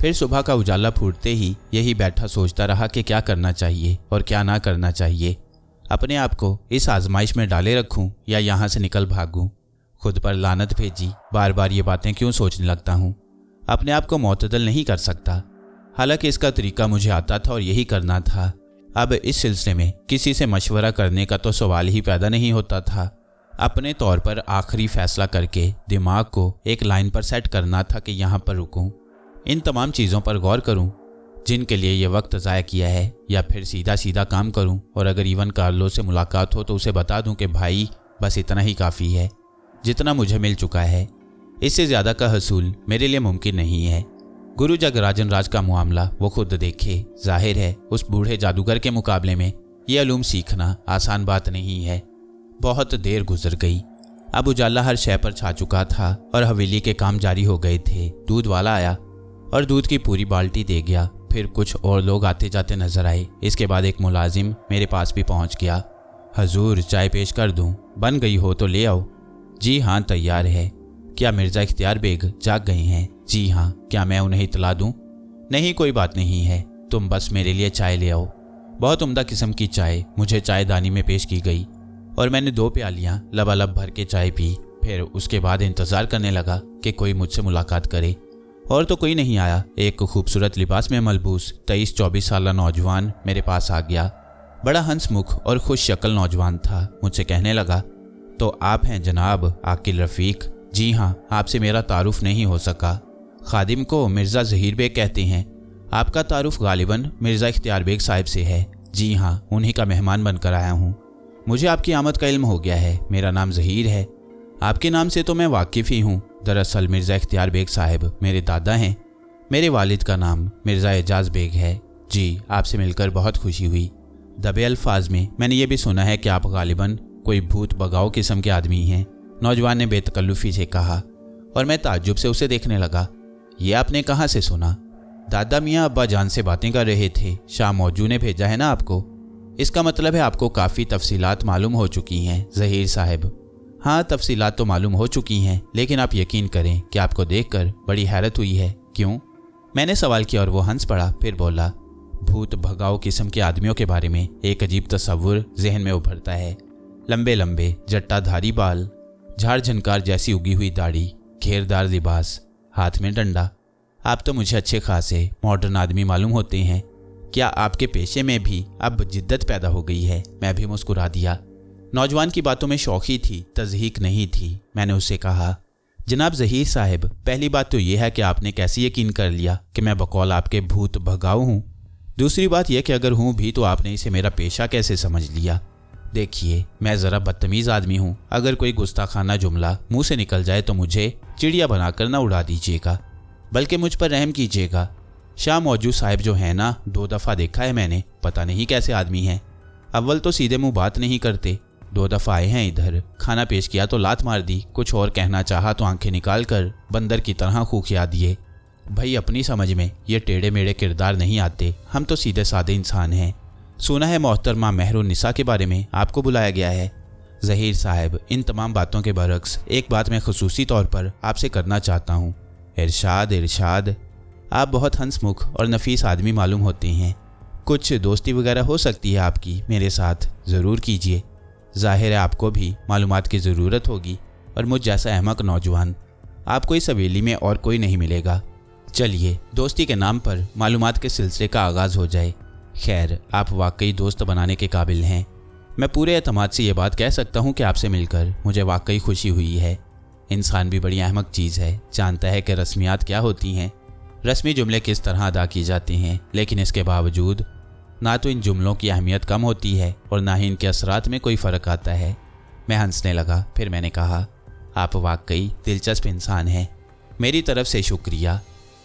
फिर सुबह का उजाला फूटते ही यही बैठा सोचता रहा कि क्या करना चाहिए और क्या ना करना चाहिए। अपने आप को इस आजमाइश में डाले रखूं या यहाँ से निकल भागूं। खुद पर लानत भेजी। बार बार ये बातें क्यों सोचने लगता हूँ। अपने आप को मोतदल नहीं कर सकता। हालांकि इसका तरीका मुझे आता था और यही करना था। अब इस सिलसिले में किसी से मशवरा करने का तो सवाल ही पैदा नहीं होता था। अपने तौर पर आखिरी फैसला करके दिमाग को एक लाइन पर सेट करना था कि यहाँ पर रुकूं, इन तमाम चीज़ों पर गौर करूं जिनके लिए ये वक्त ज़ाया किया है, या फिर सीधा सीधा काम करूं और अगर इवन कार्लो से मुलाकात हो तो उसे बता दूं कि भाई बस इतना ही काफ़ी है जितना मुझे मिल चुका है। इससे ज़्यादा का हसूल मेरे लिए मुमकिन नहीं है। गुरु जगराजन राज का मामला वो खुद देखे। जाहिर है उस बूढ़े जादूगर के मुकाबले में ये अलूम सीखना आसान बात नहीं है। बहुत देर गुजर गई। अब उजाला हर शय पर छा चुका था और हवेली के काम जारी हो गए थे। दूध वाला आया और दूध की पूरी बाल्टी दे गया। फिर कुछ और लोग आते जाते नजर आए। इसके बाद एक मुलाजिम मेरे पास भी पहुंच गया। हजूर, चाय पेश कर दूं? बन गई हो तो ले आओ। जी हाँ, तैयार है। क्या मिर्ज़ा इख्तियार बेग जाग गए हैं? जी हाँ। क्या मैं उन्हें इतला दूं? नहीं, कोई बात नहीं है, तुम बस मेरे लिए चाय ले आओ। बहुत उम्दा किस्म की चाय मुझे चायदानी में पेश की गई और मैंने 2 प्यालियां लबालब भर के चाय पी। फिर उसके बाद इंतज़ार करने लगा कि कोई मुझसे मुलाकात करे और तो कोई नहीं आया। एक खूबसूरत लिबास में मलबूस 23-24 साल नौजवान मेरे पास आ गया। बड़ा हंसमुख और खुश शक्ल नौजवान था। मुझसे कहने लगा, तो आप हैं जनाब आकिल रफ़ीक? जी हाँ, आपसे मेरा तारुफ नहीं हो सका। खादिम को मिर्ज़ा ज़हीर बेग कहते हैं। आपका तारुफ गालिबन मिर्ज़ा इख्तियार बेग साहिब से है। जी हाँ, उन्हीं का मेहमान बनकर आया हूँ। मुझे आपकी आमद का इल्म हो गया है। मेरा नाम ज़हीर है। आपके नाम से तो मैं वाकिफ़ ही हूँ। दरअसल मिर्ज़ा इख्तियार बेग साहिब मेरे दादा हैं। मेरे वालिद का नाम मिर्ज़ा एजाज़ बेग है। जी, आपसे मिलकर बहुत खुशी हुई। दबे अल्फाज में मैंने ये भी सुना है कि आप गालिबन कोई भूत भगाओ किस्म के आदमी हैं, नौजवान ने बेतकल्लुफ़ी से कहा, और मैं ताज्जुब से उसे देखने लगा। ये आपने कहाँ से सुना? दादा मियाँ अब्बा जान से बातें कर रहे थे। शाह मौजू ने भेजा है ना आपको। इसका मतलब है आपको काफ़ी तफसीलात मालूम हो चुकी हैं ज़हीर साहब। हाँ, तफसीलात तो मालूम हो चुकी हैं, लेकिन आप यकीन करें कि आपको देखकर बड़ी हैरत हुई है। क्यों? मैंने सवाल किया और वो हंस पड़ा। फिर बोला, भूत भगाओ किस्म के आदमियों के बारे में एक अजीब तस्वुर जहन में उभरता है। लंबे लंबे जट्टाधारी बाल, झाड़ झनकार जैसी उगी हुई दाढ़ी, घेरदार लिबास, हाथ में डंडा। आप तो मुझे अच्छे खासे मॉडर्न आदमी मालूम होते हैं। क्या आपके पेशे में भी अब जिद्दत पैदा हो गई है? मैं भी मुस्कुरा दिया। नौजवान की बातों में शौक़ी थी, तज़हीक नहीं थी। मैंने उससे कहा, जनाब ज़हीर साहब, पहली बात तो यह है कि आपने कैसे यकीन कर लिया कि मैं बकौल आपके भूत भगाऊ हूँ? दूसरी बात यह कि अगर हूँ भी तो आपने इसे मेरा पेशा कैसे समझ लिया? देखिए, मैं ज़रा बदतमीज़ आदमी हूँ। अगर कोई गुस्ताखाना जुमला मुंह से निकल जाए तो मुझे चिड़िया बनाकर ना उड़ा दीजिएगा, बल्कि मुझ पर रहम कीजिएगा। शाह मौजू साहब जो है ना, 2 दफ़ा देखा है मैंने। पता नहीं कैसे आदमी हैं। अव्वल तो सीधे मुँह बात नहीं करते। 2 दफ़ा आए हैं इधर, खाना पेश किया तो लात मार दी, कुछ और कहना चाहा तो आंखें निकाल कर बंदर की तरह खूखिया दिए। भाई, अपनी समझ में ये टेढ़े मेढ़े किरदार नहीं आते। हम तो सीधे सादे इंसान हैं। सुना है मोहतरमा महरुन्निसा के बारे में आपको बुलाया गया है। ज़हीर साहब, इन तमाम बातों के बरक्स एक बात मैं खुसूसी तौर पर आपसे करना चाहता हूँ। इरशाद इरशाद। आप बहुत हंसमुख और नफीस आदमी मालूम होते हैं। कुछ दोस्ती वगैरह हो सकती है आपकी मेरे साथ? ज़रूर कीजिए। ज़ाहिर है आपको भी मालूमात की ज़रूरत होगी, और मुझ जैसा अहमक नौजवान आपको इस हवेली में और कोई नहीं मिलेगा। चलिए, दोस्ती के नाम पर मालूमात के सिलसिले का आगाज़ हो जाए। खैर, आप वाकई दोस्त बनाने के काबिल हैं। मैं पूरे एतमाद से ये बात कह सकता हूँ कि आपसे मिलकर मुझे वाकई खुशी हुई है। इंसान भी बड़ी अहमक चीज़ है, जानता है कि रस्मियात क्या होती हैं, रस्मी जुमले किस तरह अदा किए जाते हैं, लेकिन इसके बावजूद ना तो इन जुमलों की अहमियत कम होती है और ना ही इनके असरात में कोई फ़र्क आता है। मैं हंसने लगा। फिर मैंने कहा, आप वाकई दिलचस्प इंसान हैं। मेरी तरफ से शुक्रिया।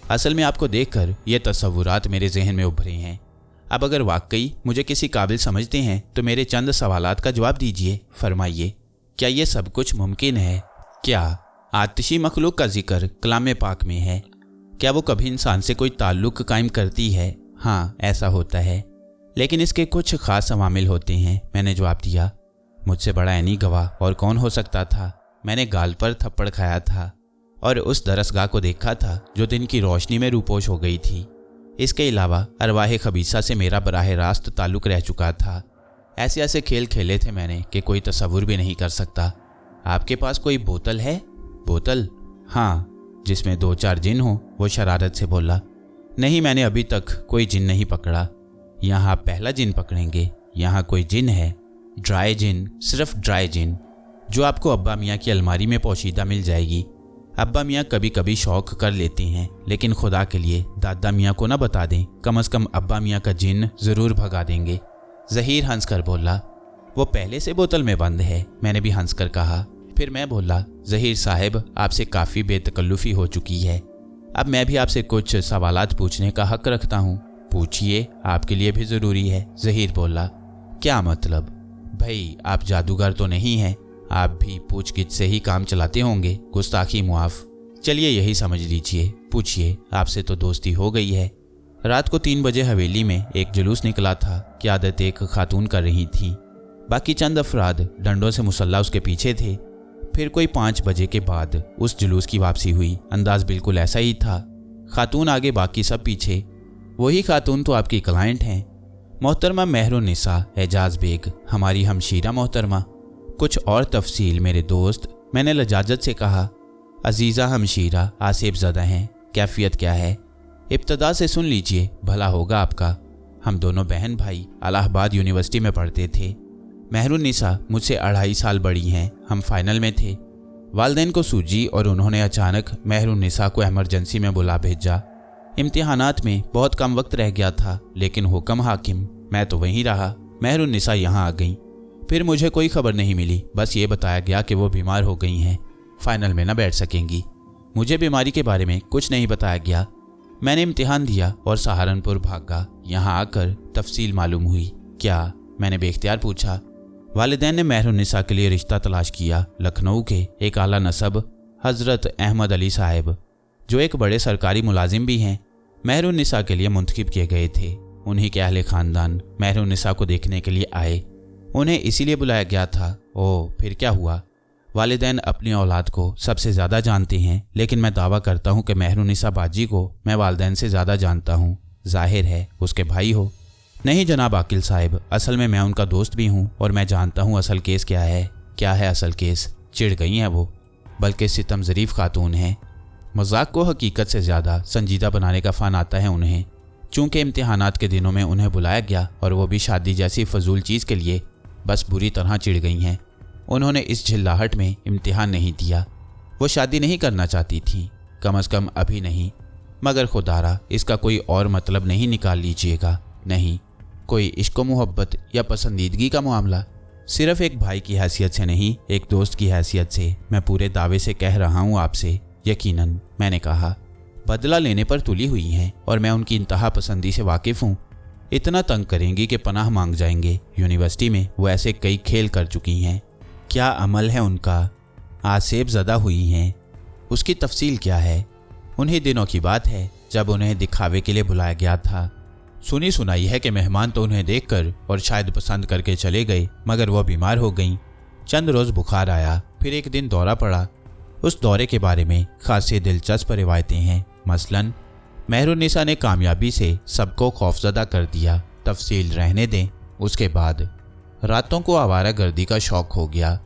असल में आपको देखकर ये तस्वुरात मेरे जहन में उभरे हैं। अब अगर वाकई मुझे किसी काबिल समझते हैं तो मेरे चंद सवालात का जवाब दीजिए। फरमाइए, क्या ये सब कुछ मुमकिन है? क्या आतिशी मखलूक का जिक्र कलाम पाक में है? क्या वो कभी इंसान से कोई ताल्लुक़ कायम करती है? हाँ, ऐसा होता है, लेकिन इसके कुछ ख़ास अवामिल होते हैं। मैंने जवाब दिया। मुझसे बड़ा ऐनी गवाह और कौन हो सकता था? मैंने गाल पर थप्पड़ खाया था और उस दरसगाह को देखा था जो दिन की रोशनी में रूपोश हो गई थी। इसके अलावा अरवाह खबीसा से मेरा बराह रास्त ताल्लुक़ रह चुका था। ऐसे ऐसे खेल खेले थे मैंने कि कोई तसव्वुर भी नहीं कर सकता। आपके पास कोई बोतल है? बोतल? हाँ, जिसमें 2-4 जिन हो। वो शरारत से बोला। नहीं, मैंने अभी तक कोई जिन नहीं पकड़ा। यहाँ आप पहला जिन पकड़ेंगे। यहाँ कोई जिन है, ड्राई जिन, सिर्फ ड्राई जिन, जो आपको अब्बा मियाँ की अलमारी में पोशीदा मिल जाएगी। अब्बा मियाँ कभी कभी शौक कर लेते हैं, लेकिन खुदा के लिए दादा मियाँ को ना बता दें। कम से कम अब्बा मियाँ का जिन ज़रूर भगा देंगे। ज़हीर हंस कर बोला, वो पहले से बोतल में बंद है। मैंने भी हंस कर कहा। फिर मैं बोला, ज़हीर साहब, आपसे काफ़ी बेतकल्लुफ़ी हो चुकी है। अब मैं भी आपसे कुछ सवालात पूछने का हक़ रखता हूँ। पूछिए, आपके लिए भी ज़रूरी है। ज़हीर बोला। क्या मतलब? भाई, आप जादूगर तो नहीं हैं। आप भी पूछगिछ से ही काम चलाते होंगे। गुस्ताखी मुआफ़। चलिए, यही समझ लीजिए। पूछिए, आपसे तो दोस्ती हो गई है। रात को 3 बजे हवेली में एक जुलूस निकला था। क़यादत एक खातून कर रही थी। बाकी चंद अफराद डंडों से मुसल्ला उसके पीछे थे। फिर कोई 5 बजे के बाद उस जुलूस की वापसी हुई। अंदाज बिल्कुल ऐसा ही था। खातून आगे, बाकी सब पीछे। वही खातून तो आपकी क्लाइंट हैं, मोहतरमा महरुन्निसा एजाज़ बेग, हमारी हमशीरा मोहतरमा। कुछ और तफसील मेरे दोस्त, मैंने लजाजत से कहा। अजीज़ा हमशीरा आसिफ ज़दा हैं। कैफियत क्या है? इब्तदा से सुन लीजिए, भला होगा आपका। हम दोनों बहन भाई इलाहाबाद यूनिवर्सिटी में पढ़ते थे। मेहरुन्निसा मुझसे 2.5 साल बड़ी हैं। हम फाइनल में थे। वालिदैन को सूझी और उन्होंने अचानक मेहरुन्निसा को इमरजेंसी में बुला भेजा। इम्तिहानात में बहुत कम वक्त रह गया था, लेकिन हुक्म हाकिम, मैं तो वहीं रहा। मेहरुन्निसा यहाँ आ गई। फिर मुझे कोई खबर नहीं मिली, बस ये बताया गया कि वो बीमार हो गई हैं, फाइनल में न बैठ सकेंगी। मुझे बीमारी के बारे में कुछ नहीं बताया गया। मैंने इम्तिहान दिया और सहारनपुर भागा। यहाँ आकर तफसील मालूम हुई। क्या? मैंने बेख्तियार पूछा। वालिदैन ने मेहरुन्निसा के लिए रिश्ता तलाश किया। लखनऊ के एक आला नसब हज़रत अहमद अली साहब, जो एक बड़े सरकारी मुलाजिम भी हैं, मेहरुन्निसा के लिए मुंतखब किए गए थे। उन्हीं के अहले ख़ानदान मेहरुन्निसा को देखने के लिए आए। उन्हें इसीलिए बुलाया गया था। ओह, फिर क्या हुआ? वालिदैन अपनी औलाद को सबसे ज़्यादा जानते हैं, लेकिन मैं दावा करता हूँ कि मेहरुन्निसा बाजी को मैं वालिदैन से ज़्यादा जानता हूँ। जाहिर है उसके भाई हो। नहीं जनाब आकिल साहब, असल में मैं उनका दोस्त भी हूँ और मैं जानता हूँ असल केस क्या है। क्या है असल केस? चिढ़ गई हैं वो, बल्कि सितम ज़रीफ़ खातून हैं। मजाक को हकीकत से ज़्यादा संजीदा बनाने का फ़न आता है उन्हें। चूँकि इम्तिहानात के दिनों में उन्हें बुलाया गया और वो भी शादी जैसी फजूल चीज़ के लिए, बस बुरी तरह चिढ़ गई हैं। उन्होंने इस झिल्लाहट में इम्तिहान नहीं दिया। वो शादी नहीं करना चाहती थी, कम अज़ कम अभी नहीं। मगर खुदारा इसका कोई और मतलब नहीं निकाल लीजिएगा। नहीं, कोई इश्क मोहब्बत या पसंदीदगी का मामला। सिर्फ एक भाई की हैसियत से नहीं, एक दोस्त की हैसियत से मैं पूरे दावे से कह रहा हूँ आपसे। यकीनन, मैंने कहा, बदला लेने पर तुली हुई हैं और मैं उनकी इंतहा पसंदी से वाकिफ़ हूँ। इतना तंग करेंगी कि पनाह मांग जाएंगे। यूनिवर्सिटी में वो ऐसे कई खेल कर चुकी हैं। क्या अमल है उनका? आसेब ज़दा हुई हैं। उसकी तफसील क्या है? उन्हीं दिनों की बात है जब उन्हें दिखावे के लिए बुलाया गया था। सुनी सुनाई है कि मेहमान तो उन्हें देखकर और शायद पसंद करके चले गए, मगर वो बीमार हो गईं। चंद रोज़ बुखार आया, फिर एक दिन दौरा पड़ा। उस दौरे के बारे में खासी दिलचस्प रिवायतें हैं। मसलन मेहरुन्निसा ने कामयाबी से सबको खौफजदा कर दिया। तफसील रहने दें। उसके बाद रातों को आवारागर्दी का शौक हो गया।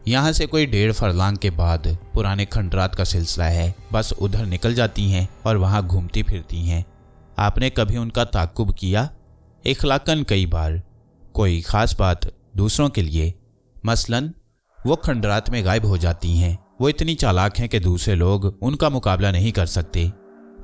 यहाँ से कोई 1.5 फरलांग के बाद पुराने खंडरात का सिलसिला है। बस उधर निकल जाती हैं और वहाँ घूमती फिरती हैं। आपने कभी उनका ताक़ुब किया? इखलाकन कई बार। कोई ख़ास बात दूसरों के लिए? मसलन वो खंडरात में गायब हो जाती हैं। वो इतनी चालाक हैं कि दूसरे लोग उनका मुकाबला नहीं कर सकते।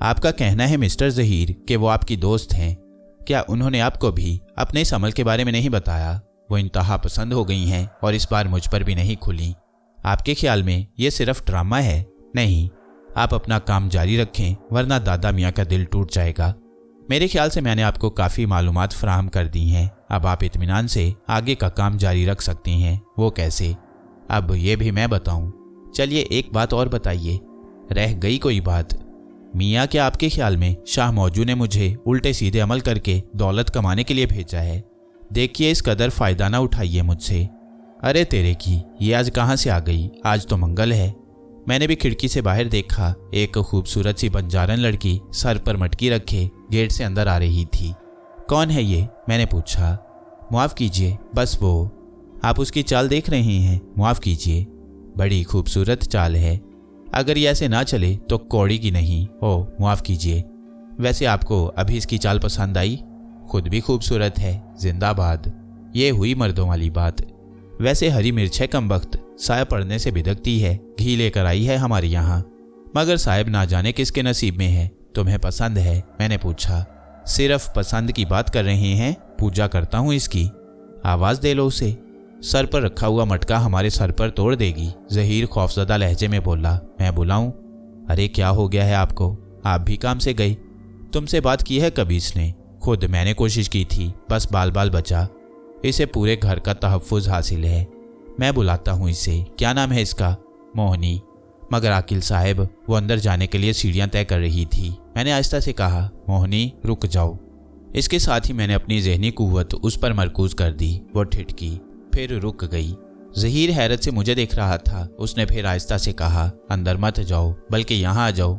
आपका कहना है मिस्टर ज़हीर कि वो आपकी दोस्त हैं। क्या उन्होंने आपको भी अपने इस अमल के बारे में नहीं बताया? वो इंतहा पसंद हो गई हैं और इस बार मुझ पर भी नहीं खुली। आपके ख्याल में ये सिर्फ ड्रामा है? नहीं, आप अपना काम जारी रखें, वरना दादा मियाँ का दिल टूट जाएगा। मेरे ख्याल से मैंने आपको काफ़ी मालूमात फराहम कर दी हैं। अब आप इत्मीनान से आगे का काम जारी रख सकते हैं। वो कैसे? अब ये भी मैं बताऊं? चलिए एक बात और बताइए। रह गई कोई बात। मियाँ, क्या आपके ख्याल में शाह मौजू ने मुझे उल्टे सीधे अमल करके दौलत कमाने के लिए भेजा है? देखिए, इस कदर फ़ायदा ना उठाइए मुझसे। अरे तेरे की, ये आज कहाँ से आ गई? आज तो मंगल है। मैंने भी खिड़की से बाहर देखा। एक खूबसूरत सी बंजारन लड़की सर पर मटकी रखे गेट से अंदर आ रही थी। कौन है ये? मैंने पूछा। माफ़ कीजिए, बस वो। आप उसकी चाल देख रहे हैं? माफ़ कीजिए, बड़ी खूबसूरत चाल है। अगर ये ऐसे ना चले तो कौड़ी की नहीं। ओह, माफ़ कीजिए। वैसे आपको अभी इसकी चाल पसंद आई? खुद भी खूबसूरत है। जिंदाबाद। ये हुई मर्दों वाली बात। वैसे हरी मिर्च है कमबख्त, साया पड़ने से बिदकती है। घी लेकर आई है हमारे यहाँ, मगर साहब ना जाने किसके नसीब में है। तुम्हें पसंद है? मैंने पूछा। सिर्फ पसंद की बात कर रहे हैं? पूजा करता हूँ इसकी। आवाज़ दे लो उसे। सर पर रखा हुआ मटका हमारे सर पर तोड़ देगी। ज़हीर खौफजदा लहजे में बोला। मैं बुलाऊं? अरे क्या हो गया है आपको? आप भी काम से गई? तुमसे बात की है कभी इसने? खुद मैंने कोशिश की थी, बस बाल बाल बचा। इसे पूरे घर का तहफ़्फ़ुज़ हासिल है। मैं बुलाता हूँ इसे। क्या नाम है इसका? मोहनी। मगर आकिल साहब, वो अंदर जाने के लिए सीढ़ियाँ तय कर रही थी। मैंने आहिस्ता से कहा, मोहनी रुक जाओ। इसके साथ ही मैंने अपनी जहनी कुव्वत उस पर मरकूज़ कर दी। वो ठिठकी, फिर रुक गई। ज़हीर हैरत से मुझे देख रहा था। उसने फिर आहिस्ता से कहा, अंदर मत जाओ, बल्कि यहाँ आ जाओ।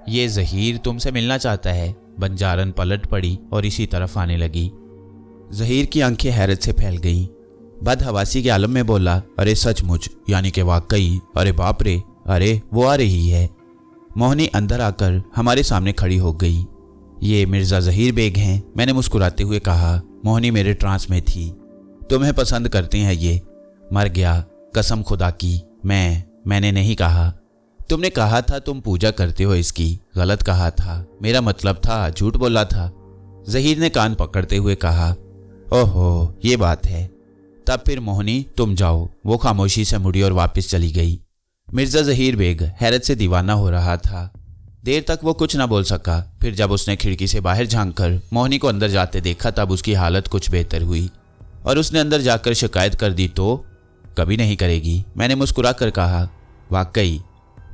ये ज़हीर तुमसे मिलना चाहता है। बंजारन पलट पड़ी और इसी तरफ आने लगी। ज़हीर की आंखें हैरत से फैल गईं। बदहवासी के आलम में बोला, अरे सचमुच, यानी कि वाकई? अरे बाप रे, अरे वो आ रही है। मोहिनी अंदर आकर हमारे सामने खड़ी हो गई। ये मिर्ज़ा ज़हीर बेग हैं, मैंने मुस्कुराते हुए कहा। मोहिनी मेरे ट्रांस में थी। तुम्हें पसंद करते हैं ये? मर गया, कसम खुदा की। मैंने नहीं कहा। तुमने कहा था तुम पूजा करते हो इसकी। गलत कहा था, मेरा मतलब था, झूठ बोला था। ज़हीर ने कान पकड़ते हुए कहा। ओहो, ये बात है। तब फिर मोहिनी तुम जाओ। वो खामोशी से मुड़ी और वापस चली गई। मिर्ज़ा ज़हीर बेग हैरत से दीवाना हो रहा था। देर तक वो कुछ ना बोल सका। फिर जब उसने खिड़की से बाहर झांककर मोहिनी को अंदर जाते देखा तब उसकी हालत कुछ बेहतर हुई और उसने अंदर जाकर शिकायत कर दी। तो कभी नहीं करेगी, मैंने मुस्कुरा कर कहा। वाकई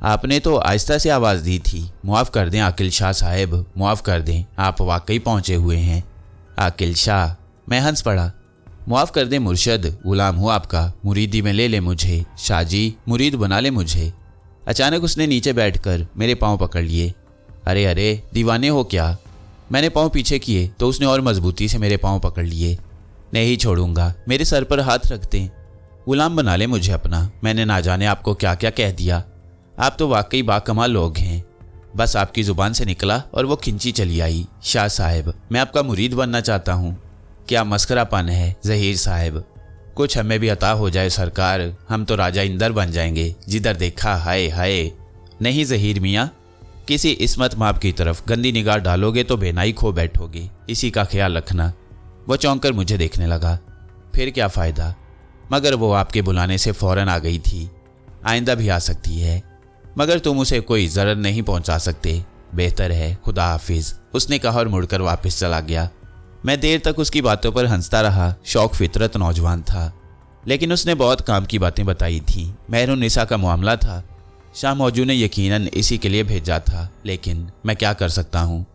आपने तो आहिस्ता से आवाज़ दी थी। मुआफ़ कर दें आकिल शाह साहब, मुआफ़ कर दें, आप वाकई पहुँचे हुए हैं। आकिल शाह, मैं हंस पड़ा। मुआफ़ कर दें मुर्शद, गुलाम हूँ आपका, मुरीदी में ले ले मुझे। शाह जी, मुरीद बना ले मुझे। अचानक उसने नीचे बैठकर मेरे पाँव पकड़ लिए। अरे अरे, दीवाने हो क्या? मैंने पाँव पीछे किए तो उसने और मजबूती से मेरे पाँव पकड़ लिए। नहीं छोड़ूंगा, मेरे सर पर हाथ रख दें। गुलाम बना ले मुझे अपना। मैंने ना जाने आपको क्या क्या कह दिया। आप तो वाकई बाकमाल लोग हैं। बस आपकी ज़ुबान से निकला और वो खिंची चली आई। शाह साहब, मैं आपका मुरीद बनना चाहता हूँ। क्या मस्करापन है ज़हीर साहब। कुछ हमें भी अता हो जाए सरकार, हम तो राजा इंदर बन जाएंगे। जिधर देखा हाय हाय। नहीं ज़हीर मियाँ, किसी इस्मत माप की तरफ गंदी निगाह डालोगे तो बेनाई खो बैठोगे, इसी का ख्याल रखना। वो चौंक कर मुझे देखने लगा। फिर क्या फ़ायदा? मगर वो आपके बुलाने से फ़ौरन आ गई थी। आइंदा भी आ सकती है, मगर तुम उसे कोई ज़रर नहीं पहुंचा सकते। बेहतर है, खुदा हाफिज़, उसने कहा और मुड़कर वापस चला गया। मैं देर तक उसकी बातों पर हंसता रहा। शौक फितरत नौजवान था, लेकिन उसने बहुत काम की बातें बताई थीं। मेहरुन्निसा का मामला था। शाह मौजू ने यकीनन इसी के लिए भेजा था, लेकिन मैं क्या कर सकता हूँ?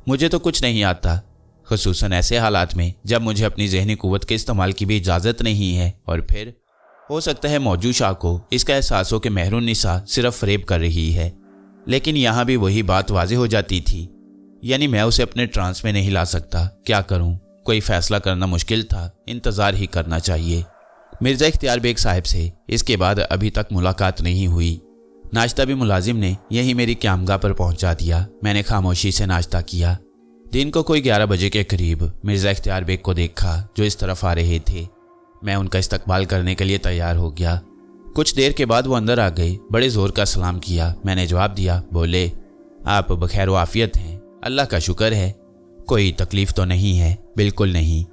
मुझे तो कुछ नहीं आता, खुसूसन ऐसे हालात में जब मुझे अपनी ज़हनी कुव्वत के इस्तेमाल की भी इजाज़त नहीं है। और फिर हो सकता है मौजू शाह को इसका एहसास हो कि मेहरुन्निसा सिर्फ फ़रेब कर रही है, लेकिन यहाँ भी वही बात वाज़ेह हो जाती थी। यानी मैं उसे अपने ट्रांस में नहीं ला सकता। क्या करूं? कोई फैसला करना मुश्किल था। इंतज़ार ही करना चाहिए। मिर्ज़ा इख्तियार बेग साहब से इसके बाद अभी तक मुलाकात नहीं हुई। नाश्ता भी मुलाजिम ने यही मेरी क़यामगाह पर पहुंचा दिया। मैंने खामोशी से नाश्ता किया। दिन को कोई 11 बजे के करीब मिर्ज़ा इख्तियार बेग को देखा जो इस तरफ आ रहे थे। मैं उनका इस्तकबाल करने के लिए तैयार हो गया। कुछ देर के बाद वो अंदर आ गए। बड़े ज़ोर का सलाम किया। मैंने जवाब दिया। बोले, आप बखैर व आफियत हैं? अल्लाह का शुक्र है। कोई तकलीफ़ तो नहीं है? बिल्कुल नहीं।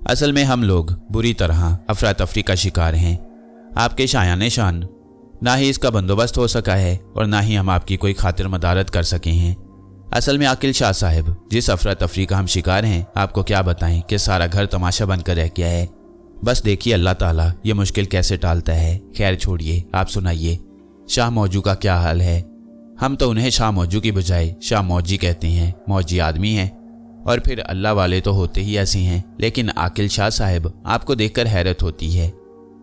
असल में हम लोग बुरी तरह अफरा तफरी का शिकार हैं। आपके शायाने शान ना ही इसका बंदोबस्त हो सका है और ना ही हम आपकी कोई खातिर मदारत कर सके हैं। असल में आकिल शाह साहब, जिस अफरा तफरी का हम शिकार हैं, आपको क्या बताएं कि सारा घर तमाशा बनकर रह गया है। बस देखिए अल्लाह ताला ये मुश्किल कैसे टालता है। खैर छोड़िए, आप सुनाइए, शाह मौजू का क्या हाल है? हम तो उन्हें शाह मौजू की बजाय शाह मौजी कहते हैं। मौजी आदमी हैं और फिर अल्लाह वाले तो होते ही ऐसे हैं। लेकिन आकिल शाह साहब, आपको देखकर हैरत होती है।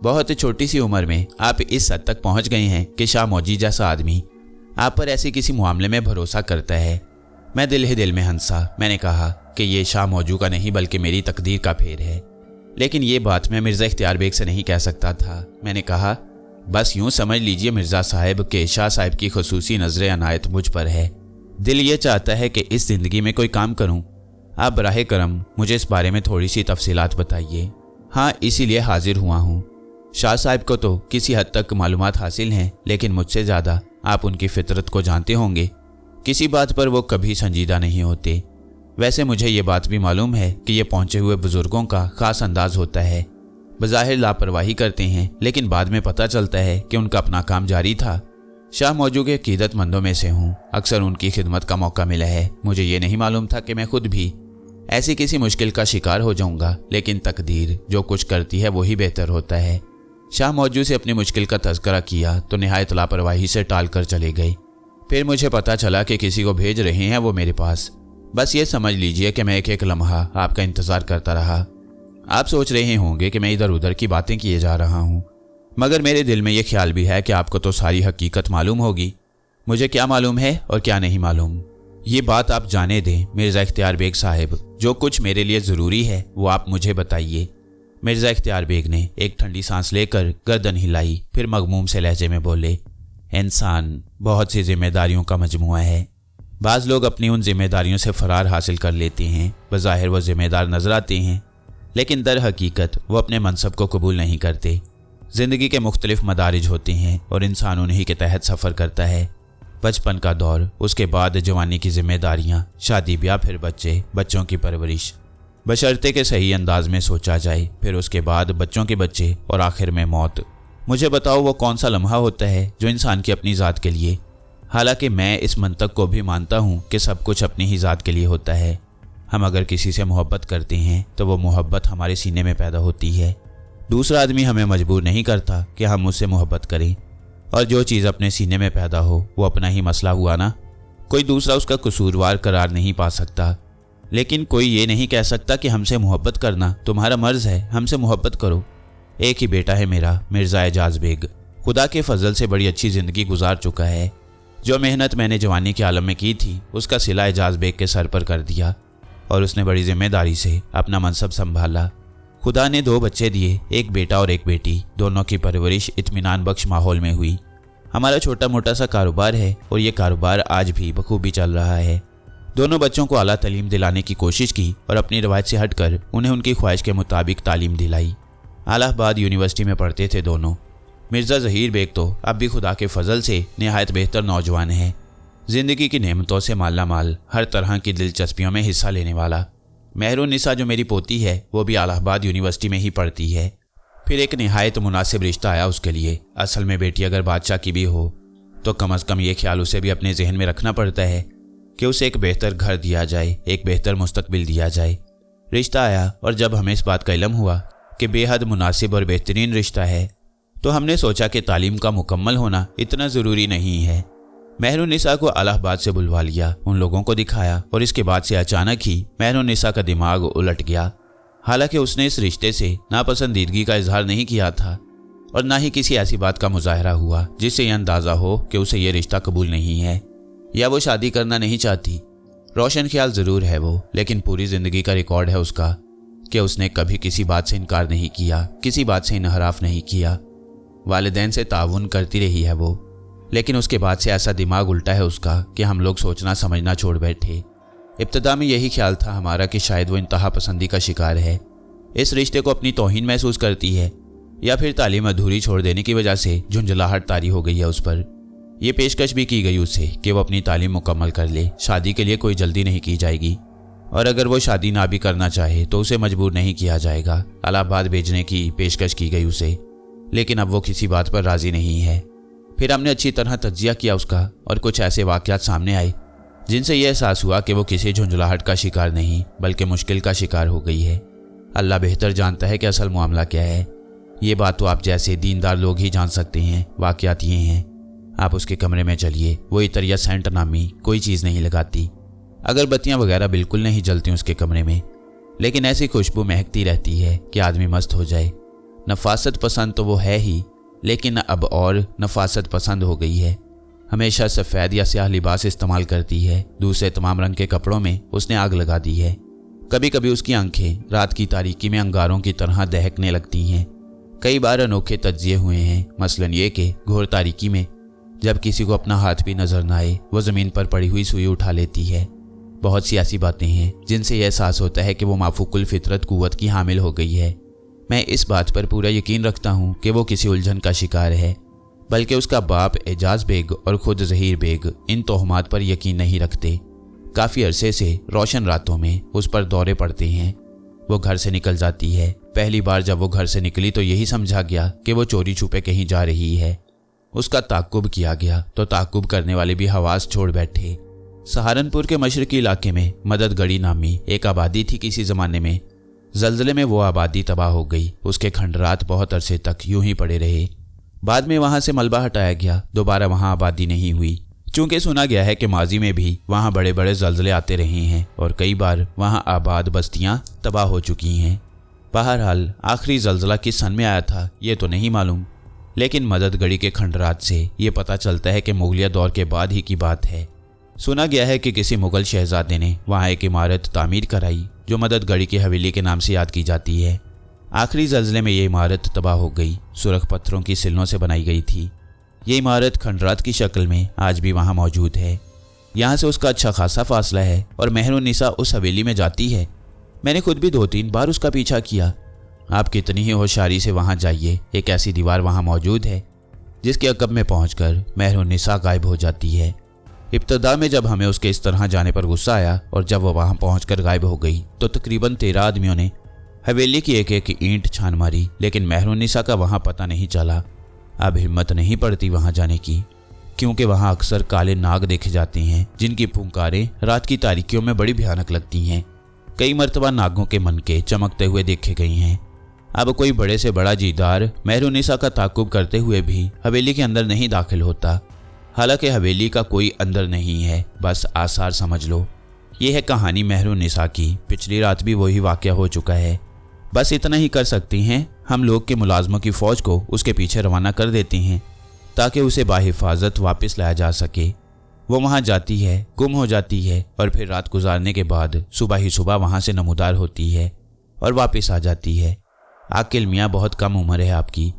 बहुत छोटी सी उम्र में आप इस हद तक पहुंच गए हैं कि शाह मौजी जैसा आदमी आप पर ऐसे किसी मामले में भरोसा करता है। मैं दिल ही दिल में हंसा। मैंने कहा कि ये शाह मौजू का नहीं बल्कि मेरी तकदीर का फेर है। लेकिन ये बात मैं मिर्ज़ा इख्तियार बेग से नहीं कह सकता था। मैंने कहा, बस यूँ समझ लीजिए मिर्ज़ा साहब के शाह साहब की खुसूसी नज़र अनायत मुझ पर है। दिल ये चाहता है कि इस ज़िंदगी में कोई काम करूँ। आप बराह करम मुझे इस बारे में थोड़ी सी तफसीलात बताइए। हाँ, इसीलिए हाजिर हुआ हूँ। शाह साहब को तो किसी हद तक मालूमात हासिल हैं, लेकिन मुझसे ज़्यादा आप उनकी फितरत को जानते होंगे। किसी बात पर वो कभी संजीदा नहीं होते। वैसे मुझे ये बात भी मालूम है कि ये पहुँचे हुए बुज़ुर्गों का ख़ास अंदाज होता है। बज़ाहिर लापरवाही करते हैं, लेकिन बाद में पता चलता है कि उनका अपना काम जारी था। शाह मौजू के अकीदतमंदों में से हूँ। अक्सर उनकी खिदमत का मौका मिला है। मुझे ये नहीं मालूम था कि मैं खुद भी ऐसी किसी मुश्किल का शिकार हो जाऊँगा, लेकिन तकदीर जो कुछ करती है वही बेहतर होता है। शाह मौजू से अपनी मुश्किल का तज़किरा किया तो निहायत लापरवाही से टाल कर चले गए। फिर मुझे पता चला कि किसी को भेज रहे हैं वो मेरे पास। बस ये समझ लीजिए कि मैं एक एक लम्हा आपका इंतज़ार करता रहा। आप सोच रहे होंगे कि मैं इधर उधर की बातें किए जा रहा हूँ, मगर मेरे दिल में ये ख्याल भी है कि आपको तो सारी हकीकत मालूम होगी। मुझे क्या मालूम है और क्या नहीं मालूम, ये बात आप जाने दें मिर्ज़ा इख्तियार बेग साहब। जो कुछ मेरे लिए ज़रूरी है वो आप मुझे बताइए। मिर्ज़ा इख्तियार बेग ने एक ठंडी सांस लेकर गर्दन हिलाई, फिर मगमूम से लहजे में बोले, इंसान बहुत सी जिम्मेदारियों का मजमुआ है। बाज़ लोग अपनी उन जिम्मेदारियों से फ़रार हासिल कर लेते हैं। बज़ाहिर वो जिम्मेदार नजर आते हैं, लेकिन दर हकीकत वो अपने मनसब को कबूल नहीं करते। ज़िंदगी के मुख्तलिफ मदारिज होते हैं और इंसान उन्हीं के तहत सफ़र करता है। बचपन का दौर, उसके बाद जवानी की जिम्मेदारियाँ, शादी ब्याह, फिर बच्चे, बच्चों की परवरिश, बशर्ते के सही अंदाज में सोचा जाए, फिर उसके बाद बच्चों के बच्चे और आखिर में मौत। मुझे बताओ वो कौन सा लम्हा होता है जो इंसान की अपनी ज़ात के लिए। हालांकि मैं इस मंतक को भी मानता हूँ कि सब कुछ अपनी ही ज़ात के लिए होता है। हम अगर किसी से मोहब्बत करते हैं तो वो मोहब्बत हमारे सीने में पैदा होती है। दूसरा आदमी हमें मजबूर नहीं करता कि हम उससे मोहब्बत करें, और जो चीज़ अपने सीने में पैदा हो वो अपना ही मसला हुआ ना। कोई दूसरा उसका कसूरवार करार नहीं पा सकता, लेकिन कोई ये नहीं कह सकता कि हमसे मोहब्बत करना तुम्हारा मर्ज़ है, हमसे मोहब्बत करो। एक ही बेटा है मेरा, मिर्ज़ा एजाज बेग। खुदा के फजल से बड़ी अच्छी ज़िंदगी गुजार चुका है। जो मेहनत मैंने जवानी के आलम में की थी उसका सिला एजाज बेग के सर पर कर दिया, और उसने बड़ी जिम्मेदारी से अपना मनसब संभाला। खुदा ने 2 बच्चे दिए, एक बेटा और एक बेटी। दोनों की परवरिश इत्मीनान बख्श माहौल में हुई। हमारा छोटा मोटा सा कारोबार है और ये कारोबार आज भी बखूबी चल रहा है। दोनों बच्चों को आला तालीम दिलाने की कोशिश की और अपनी रवायत से हटकर उन्हें उनकी ख्वाहिश के मुताबिक तालीम दिलाई। इलाहाबाद यूनिवर्सिटी में पढ़ते थे दोनों। मिर्ज़ा ज़हीर बेग तो अब भी खुदा के फजल से नहायत बेहतर नौजवान है, ज़िंदगी की नेमतों से माला माल, हर तरह की दिलचस्पियों में हिस्सा लेने वाला। मेहरुन्निसा जो मेरी पोती है वो भी इलाहाबाद यूनिवर्सिटी में ही पढ़ती है। फिर एक नहायत मुनासिब रिश्ता आया उसके लिए। असल में बेटी अगर बादशाह की भी हो तो कम अज़ कम ये ख्याल उसे भी अपने जहन में रखना पड़ता है कि उसे एक बेहतर घर दिया जाए, एक बेहतर मुस्तकबिल दिया जाए। रिश्ता आया और जब हमें इस बात का इल्म हुआ कि बेहद मुनासिब और बेहतरीन रिश्ता है तो हमने सोचा कि तालीम का मुकम्मल होना इतना ज़रूरी नहीं है। मेहरुन्निसा को इलाहाबाद से बुलवा लिया, उन लोगों को दिखाया, और इसके बाद से अचानक ही मेहरुन्निसा का दिमाग उलट गया। हालांकि उसने इस रिश्ते से नापसंदीदगी का इजहार नहीं किया था और ना ही किसी ऐसी बात का मुजाहरा हुआ जिससे यह अंदाज़ा हो कि उसे यह रिश्ता कबूल नहीं है या वो शादी करना नहीं चाहती। रोशन ख्याल ज़रूर है वो, लेकिन पूरी ज़िंदगी का रिकॉर्ड है उसका कि उसने कभी किसी बात से इनकार नहीं किया, किसी बात से इनहराफ नहीं किया। वालिदैन से ताउन करती रही है वो, लेकिन उसके बाद से ऐसा दिमाग उल्टा है उसका कि हम लोग सोचना समझना छोड़ बैठे। इब्तिदा में यही ख्याल था हमारा कि शायद वो इंतहा पसंदी का शिकार है, इस रिश्ते को अपनी तौहीन महसूस करती है, या फिर तालीम अधूरी छोड़ देने की वजह से झुंझलाहट तारी हो गई है उस पर। यह पेशकश भी की गई उससे कि वो अपनी तालीम मुकम्मल कर ले, शादी के लिए कोई जल्दी नहीं की जाएगी, और अगर वो शादी ना भी करना चाहे तो उसे मजबूर नहीं किया जाएगा। इलाहाबाद भेजने की पेशकश की गई उसे, लेकिन अब वो किसी बात पर राज़ी नहीं है। फिर हमने अच्छी तरह तज्जिया किया उसका, और कुछ ऐसे वाक़यात सामने आए जिनसे यह एहसास हुआ कि वो किसी झुंझलाहट का शिकार नहीं बल्कि मुश्किल का शिकार हो गई है। अल्लाह बेहतर जानता है कि असल मामला क्या है। ये बात तो आप जैसे दीनदार लोग ही जान सकते हैं। वाक़यात ये हैं, आप उसके कमरे में चलिए, वो इतर या सेंट नामी कोई चीज़ नहीं लगाती, अगरबत्तियाँ वगैरह बिल्कुल नहीं जलती उसके कमरे में, लेकिन ऐसी खुशबू महकती रहती है कि आदमी मस्त हो जाए। नफासत पसंद तो वो है ही, लेकिन अब और नफासत पसंद हो गई है। हमेशा सफ़ेद या स्याह लिबास इस्तेमाल करती है, दूसरे तमाम रंग के कपड़ों में उसने आग लगा दी है। कभी कभी उसकी आंखें रात की तारीकी में अंगारों की तरह दहकने लगती हैं। कई बार अनोखे तज्जिए हुए हैं, मसलन ये कि घोर तारीकी में जब किसी को अपना हाथ भी नजर न आए वो ज़मीन पर पड़ी हुई सुई उठा लेती है। बहुत सी ऐसी बातें हैं जिनसे यह एहसास होता है कि वो माफूकुल फितरत कुव्वत की हामिल हो गई है। मैं इस बात पर पूरा यकीन रखता हूँ कि वो किसी उलझन का शिकार है, बल्कि उसका बाप एजाज बेग और खुद ज़हीर बेग इन तोहमात पर यकीन नहीं रखते। काफ़ी अरसे से रोशन रातों में उस पर दौरे पड़ते हैं। वो घर से निकल जाती है। पहली बार जब वो घर से निकली तो यही समझा गया कि वो चोरी छुपे कहीं जा रही है। उसका ताक़ुब किया गया तो ताक़ुब करने वाले भी हवास छोड़ बैठे। सहारनपुर के मशरकी इलाके में मददगढ़ी नामी एक आबादी थी किसी ज़माने में। ज़लज़ले में वो आबादी तबाह हो गई। उसके खंडरात बहुत अरसे तक यूं ही पड़े रहे। बाद में वहाँ से मलबा हटाया गया, दोबारा वहाँ आबादी नहीं हुई। चूँकि सुना गया है कि माजी में भी वहाँ बड़े बड़े ज़लज़ले आते रहे हैं और कई बार वहाँ आबाद बस्तियाँ तबाह हो चुकी हैं। बहरहाल आखिरी ज़लज़ला किस सन में आया था ये तो नहीं मालूम, लेकिन मददगढ़ी के खंडरात से ये पता चलता है कि मुगलिया दौर के बाद ही की बात है। सुना गया है कि किसी मुग़ल शहजादे ने वहाँ एक इमारत तामीर कराई जो मददगढ़ी की हवेली के नाम से याद की जाती है। आखिरी ज़लज़ले में ये इमारत तबाह हो गई। सुरख पत्थरों की सिलों से बनाई गई थी। ये इमारत खंडरात की शक्ल में आज भी वहाँ मौजूद है। यहाँ से उसका अच्छा खासा फासला है और मेहरुन्निसा उस हवेली में जाती है। मैंने खुद भी 2-3 बार उसका पीछा किया। आप कितनी ही होशियारी से वहाँ जाइए, एक ऐसी दीवार वहाँ मौजूद है जिसके अकब में पहुंचकर मेहरुन्निसा गायब हो जाती है। इब्तदा में जब हमें उसके इस तरह जाने पर गुस्सा आया और जब वो वहाँ पहुंचकर गायब हो गई तो तकरीबन 13 आदमियों ने हवेली की एक एक ईंट छान मारी, लेकिन मेहरुन्निसा का वहाँ पता नहीं चला। अब हिम्मत नहीं पड़ती वहाँ जाने की, क्योंकि वहाँ अक्सर काले नाग देखे जाते हैं जिनकी फुंकारें रात की तारीकियों में बड़ी भयानक लगती हैं। कई मर्तबा नागों के मनके चमकते हुए देखे गए हैं। अब कोई बड़े से बड़ा जीदार मेहरुन्निसा का ताकुब करते हुए भी हवेली के अंदर नहीं दाखिल होता। हालांकि हवेली का कोई अंदर नहीं है, बस आसार समझ लो। ये है कहानी मेहरुन्निसा की। पिछली रात भी वही वाक़या हो चुका है। बस इतना ही कर सकती हैं, हम लोग के मुलाजमों की फ़ौज को उसके पीछे रवाना कर देते हैं ताकि उसे बाहिफाजत वापस लाया जा सके। वो वहाँ जाती है, गुम हो जाती है और फिर रात गुजारने के बाद सुबह ही सुबह वहाँ से नमूदार होती है और वापस आ जाती है। आकिल मियाँ बहुत कम उम्र है आपकी,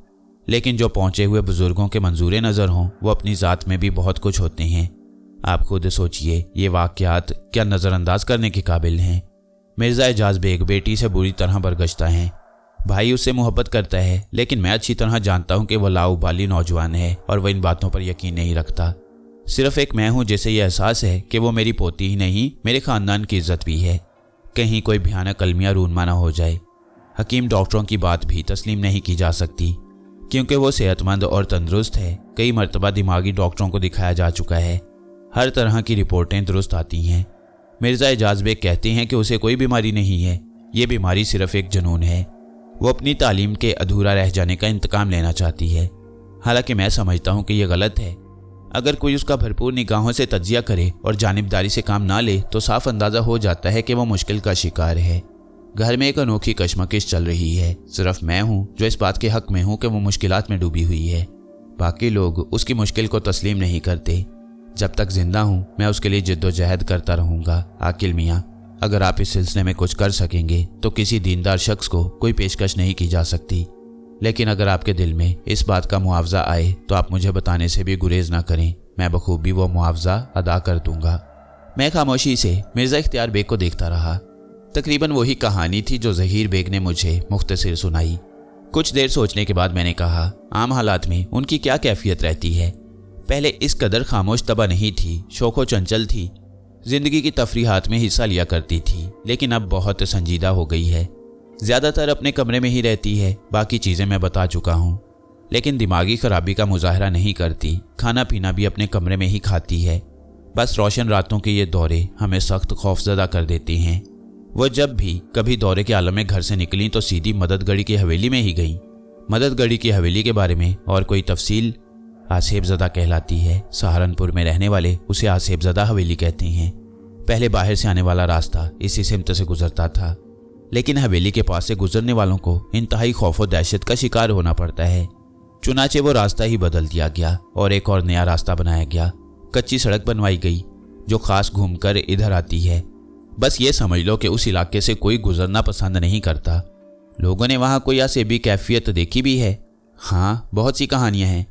लेकिन जो पहुँचे हुए बुज़ुर्गों के मंजूर नज़र हों वो अपनी ज़ात में भी बहुत कुछ होते हैं। आप खुद सोचिए, ये वाक़यात क्या नज़रअंदाज करने के काबिल हैं। मिर्ज़ा एजाज बेग बेटी से बुरी तरह बरगश्ता हैं। भाई उससे मोहब्बत करता है, लेकिन मैं अच्छी तरह जानता हूँ कि वह लाउबाली नौजवान है और वह इन बातों पर यकीन नहीं रखता। सिर्फ एक मैं हूँ जिसे यह एहसास है कि वो मेरी पोती ही नहीं, मेरे ख़ानदान की इज्जत भी है। कहीं कोई भयानक अलमिया रूनमा ना हो जाए। हकीम डॉक्टरों की बात भी तस्लीम नहीं की जा सकती, क्योंकि वो सेहतमंद और तंदुरुस्त है। कई मरतबा दिमागी डॉक्टरों को दिखाया जा चुका है। हर तरह की रिपोर्टें दुरुस्त आती हैं। मिर्ज़ा एजाज बेग कहते हैं कि उसे कोई बीमारी नहीं है, ये बीमारी सिर्फ एक जुनून है। वो अपनी तालीम के अधूरा रह जाने का इंतकाम लेना चाहती है। हालांकि मैं समझता हूँ कि यह गलत है। अगर कोई उसका भरपूर निगाहों से तज्जिया करे और जानिबदारी से काम ना ले तो साफ अंदाज़ा हो जाता है कि वह मुश्किल का शिकार है। घर में एक अनोखी कशमकश चल रही है। सिर्फ मैं हूँ जो इस बात के हक में हूँ कि वो मुश्किलात में डूबी हुई है। बाकी लोग उसकी मुश्किल को तस्लीम नहीं करते। जब तक जिंदा हूँ मैं उसके लिए जिद्दोजहद करता रहूँगा। आकिल मियाँ, अगर आप इस सिलसिले में कुछ कर सकेंगे तो किसी दीनदार शख्स को कोई पेशकश नहीं की जा सकती, लेकिन अगर आपके दिल में इस बात का मुआवजा आए तो आप मुझे बताने से भी गुरेज ना करें। मैं बखूबी वो मुआवजा अदा कर दूंगा। मैं खामोशी से मिर्ज़ा इख्तियार बेग को देखता रहा। तकरीबन वही कहानी थी जो ज़हीर बेग ने मुझे मुख्तसर सुनाई। कुछ देर सोचने के बाद मैंने कहा, आम हालात में उनकी क्या कैफियत रहती है? पहले इस कदर खामोश तबा नहीं थी, शौको चंचल थी, जिंदगी की तफरीहात में हिस्सा लिया करती थी, लेकिन अब बहुत संजीदा हो गई है। ज़्यादातर अपने कमरे में ही रहती है। बाकी चीज़ें मैं बता चुका हूँ, लेकिन दिमागी खराबी का मुजाहरा नहीं करती। खाना पीना भी अपने कमरे में ही खाती है। बस रोशन रातों के ये दौरे हमें सख्त खौफजदा कर देते हैं। वह जब भी कभी दौरे के आलम में घर से निकली तो सीधी मददगढ़ी की हवेली में ही गई। मददगढ़ी की हवेली के बारे में और कोई तफसील आसेबज़दा कहलाती है। सहारनपुर में रहने वाले उसे आसेबज़दा हवेली कहते हैं। पहले बाहर से आने वाला रास्ता इसी सिमत से गुजरता था, लेकिन हवेली के पास से गुजरने वालों को इंतहाई खौफ और दहशत का शिकार होना पड़ता है। चुनाचे वो रास्ता ही बदल दिया गया और एक और नया रास्ता बनाया गया। कच्ची सड़क बनवाई गई जो खास घूमकर इधर आती है। बस ये समझ लो कि उस इलाके से कोई गुजरना पसंद नहीं करता। लोगों ने वहाँ कोई आसेबी कैफियत देखी भी है। हाँ, बहुत सी कहानियाँ हैं।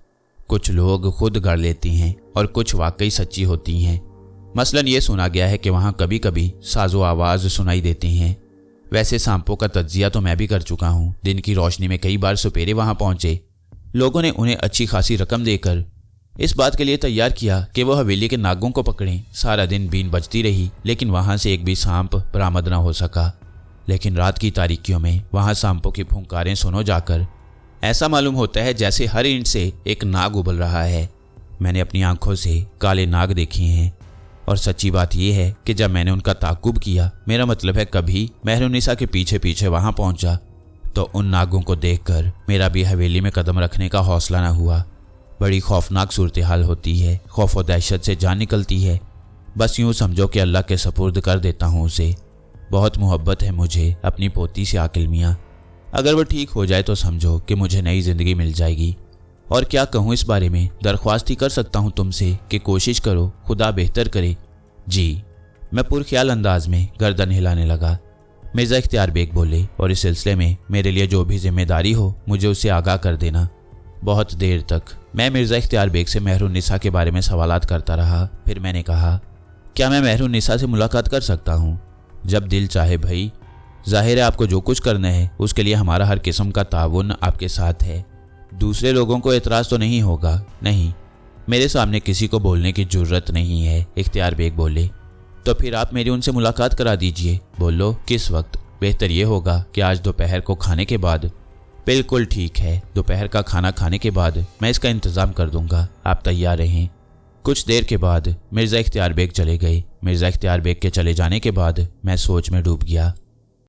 कुछ लोग खुद गढ़ लेती हैं और कुछ वाकई सच्ची होती हैं। मसलन ये सुना गया है कि वहाँ कभी कभी साजो आवाज़ सुनाई देती हैं। वैसे सांपों का तज्जिया तो मैं भी कर चुका हूँ। दिन की रोशनी में कई बार सपेरे वहाँ पहुँचे। लोगों ने उन्हें अच्छी खासी रकम देकर इस बात के लिए तैयार किया कि वो हवेली के नागों को पकड़ें। सारा दिन बीन बजती रही, लेकिन वहाँ से एक भी सांप बरामद न हो सका। लेकिन रात की तारीकियों में वहाँ सांपों की फुंकारें सुनो जाकर ऐसा मालूम होता है जैसे हर ईंट से एक नाग उबल रहा है। मैंने अपनी आंखों से काले नाग देखे हैं, और सच्ची बात यह है कि जब मैंने उनका ताकुब किया, मेरा मतलब है कभी मेहरुन्निसा के पीछे पीछे वहाँ पहुँचा, तो उन नागों को देखकर मेरा भी हवेली में कदम रखने का हौसला न हुआ। बड़ी खौफनाक सूरत हाल होती है। खौफ और दहशत से जान निकलती है। बस यूँ समझो कि अल्लाह के सपुर्द कर देता हूँ उसे। बहुत मोहब्बत है मुझे अपनी पोती से आकिल मियाँ। अगर वो ठीक हो जाए तो समझो कि मुझे नई ज़िंदगी मिल जाएगी। और क्या कहूँ इस बारे में, दरख्वास्त ही कर सकता हूँ तुमसे कि कोशिश करो, खुदा बेहतर करे। जी। मैं पुरख्याल अंदाज में गर्दन हिलाने लगा। मिर्ज़ा इख्तियार बेग बोले, और इस सिलसिले में मेरे लिए जो भी जिम्मेदारी हो मुझे उससे आगाह कर देना। बहुत देर तक मैं मिर्ज़ा इख्तियार बेग से मेहरुन्निसा के बारे में सवालात करता रहा। फिर मैंने कहा, क्या मैं मेहरुन्निसा से मुलाकात कर सकता हूँ? जब दिल चाहे भाई। ज़ाहिर है आपको जो कुछ करना है उसके लिए हमारा हर किस्म का ताउन आपके साथ है। दूसरे लोगों को एतराज़ तो नहीं होगा? नहीं, मेरे सामने किसी को बोलने की ज़रूरत नहीं है, इख्तियार बेग बोले। तो फिर आप मेरी उनसे मुलाकात करा दीजिए। बोलो किस वक्त? बेहतर ये होगा कि आज दोपहर को खाने के बाद। बिल्कुल ठीक है, दोपहर का खाना खाने के बाद मैं इसका इंतज़ाम कर दूंगा, आप तैयार रहें। कुछ देर के बाद मिर्ज़ा इख्तियार बेग चले गए। मिर्ज़ा इख्तियार बेग के चले जाने के बाद मैं सोच में डूब गया।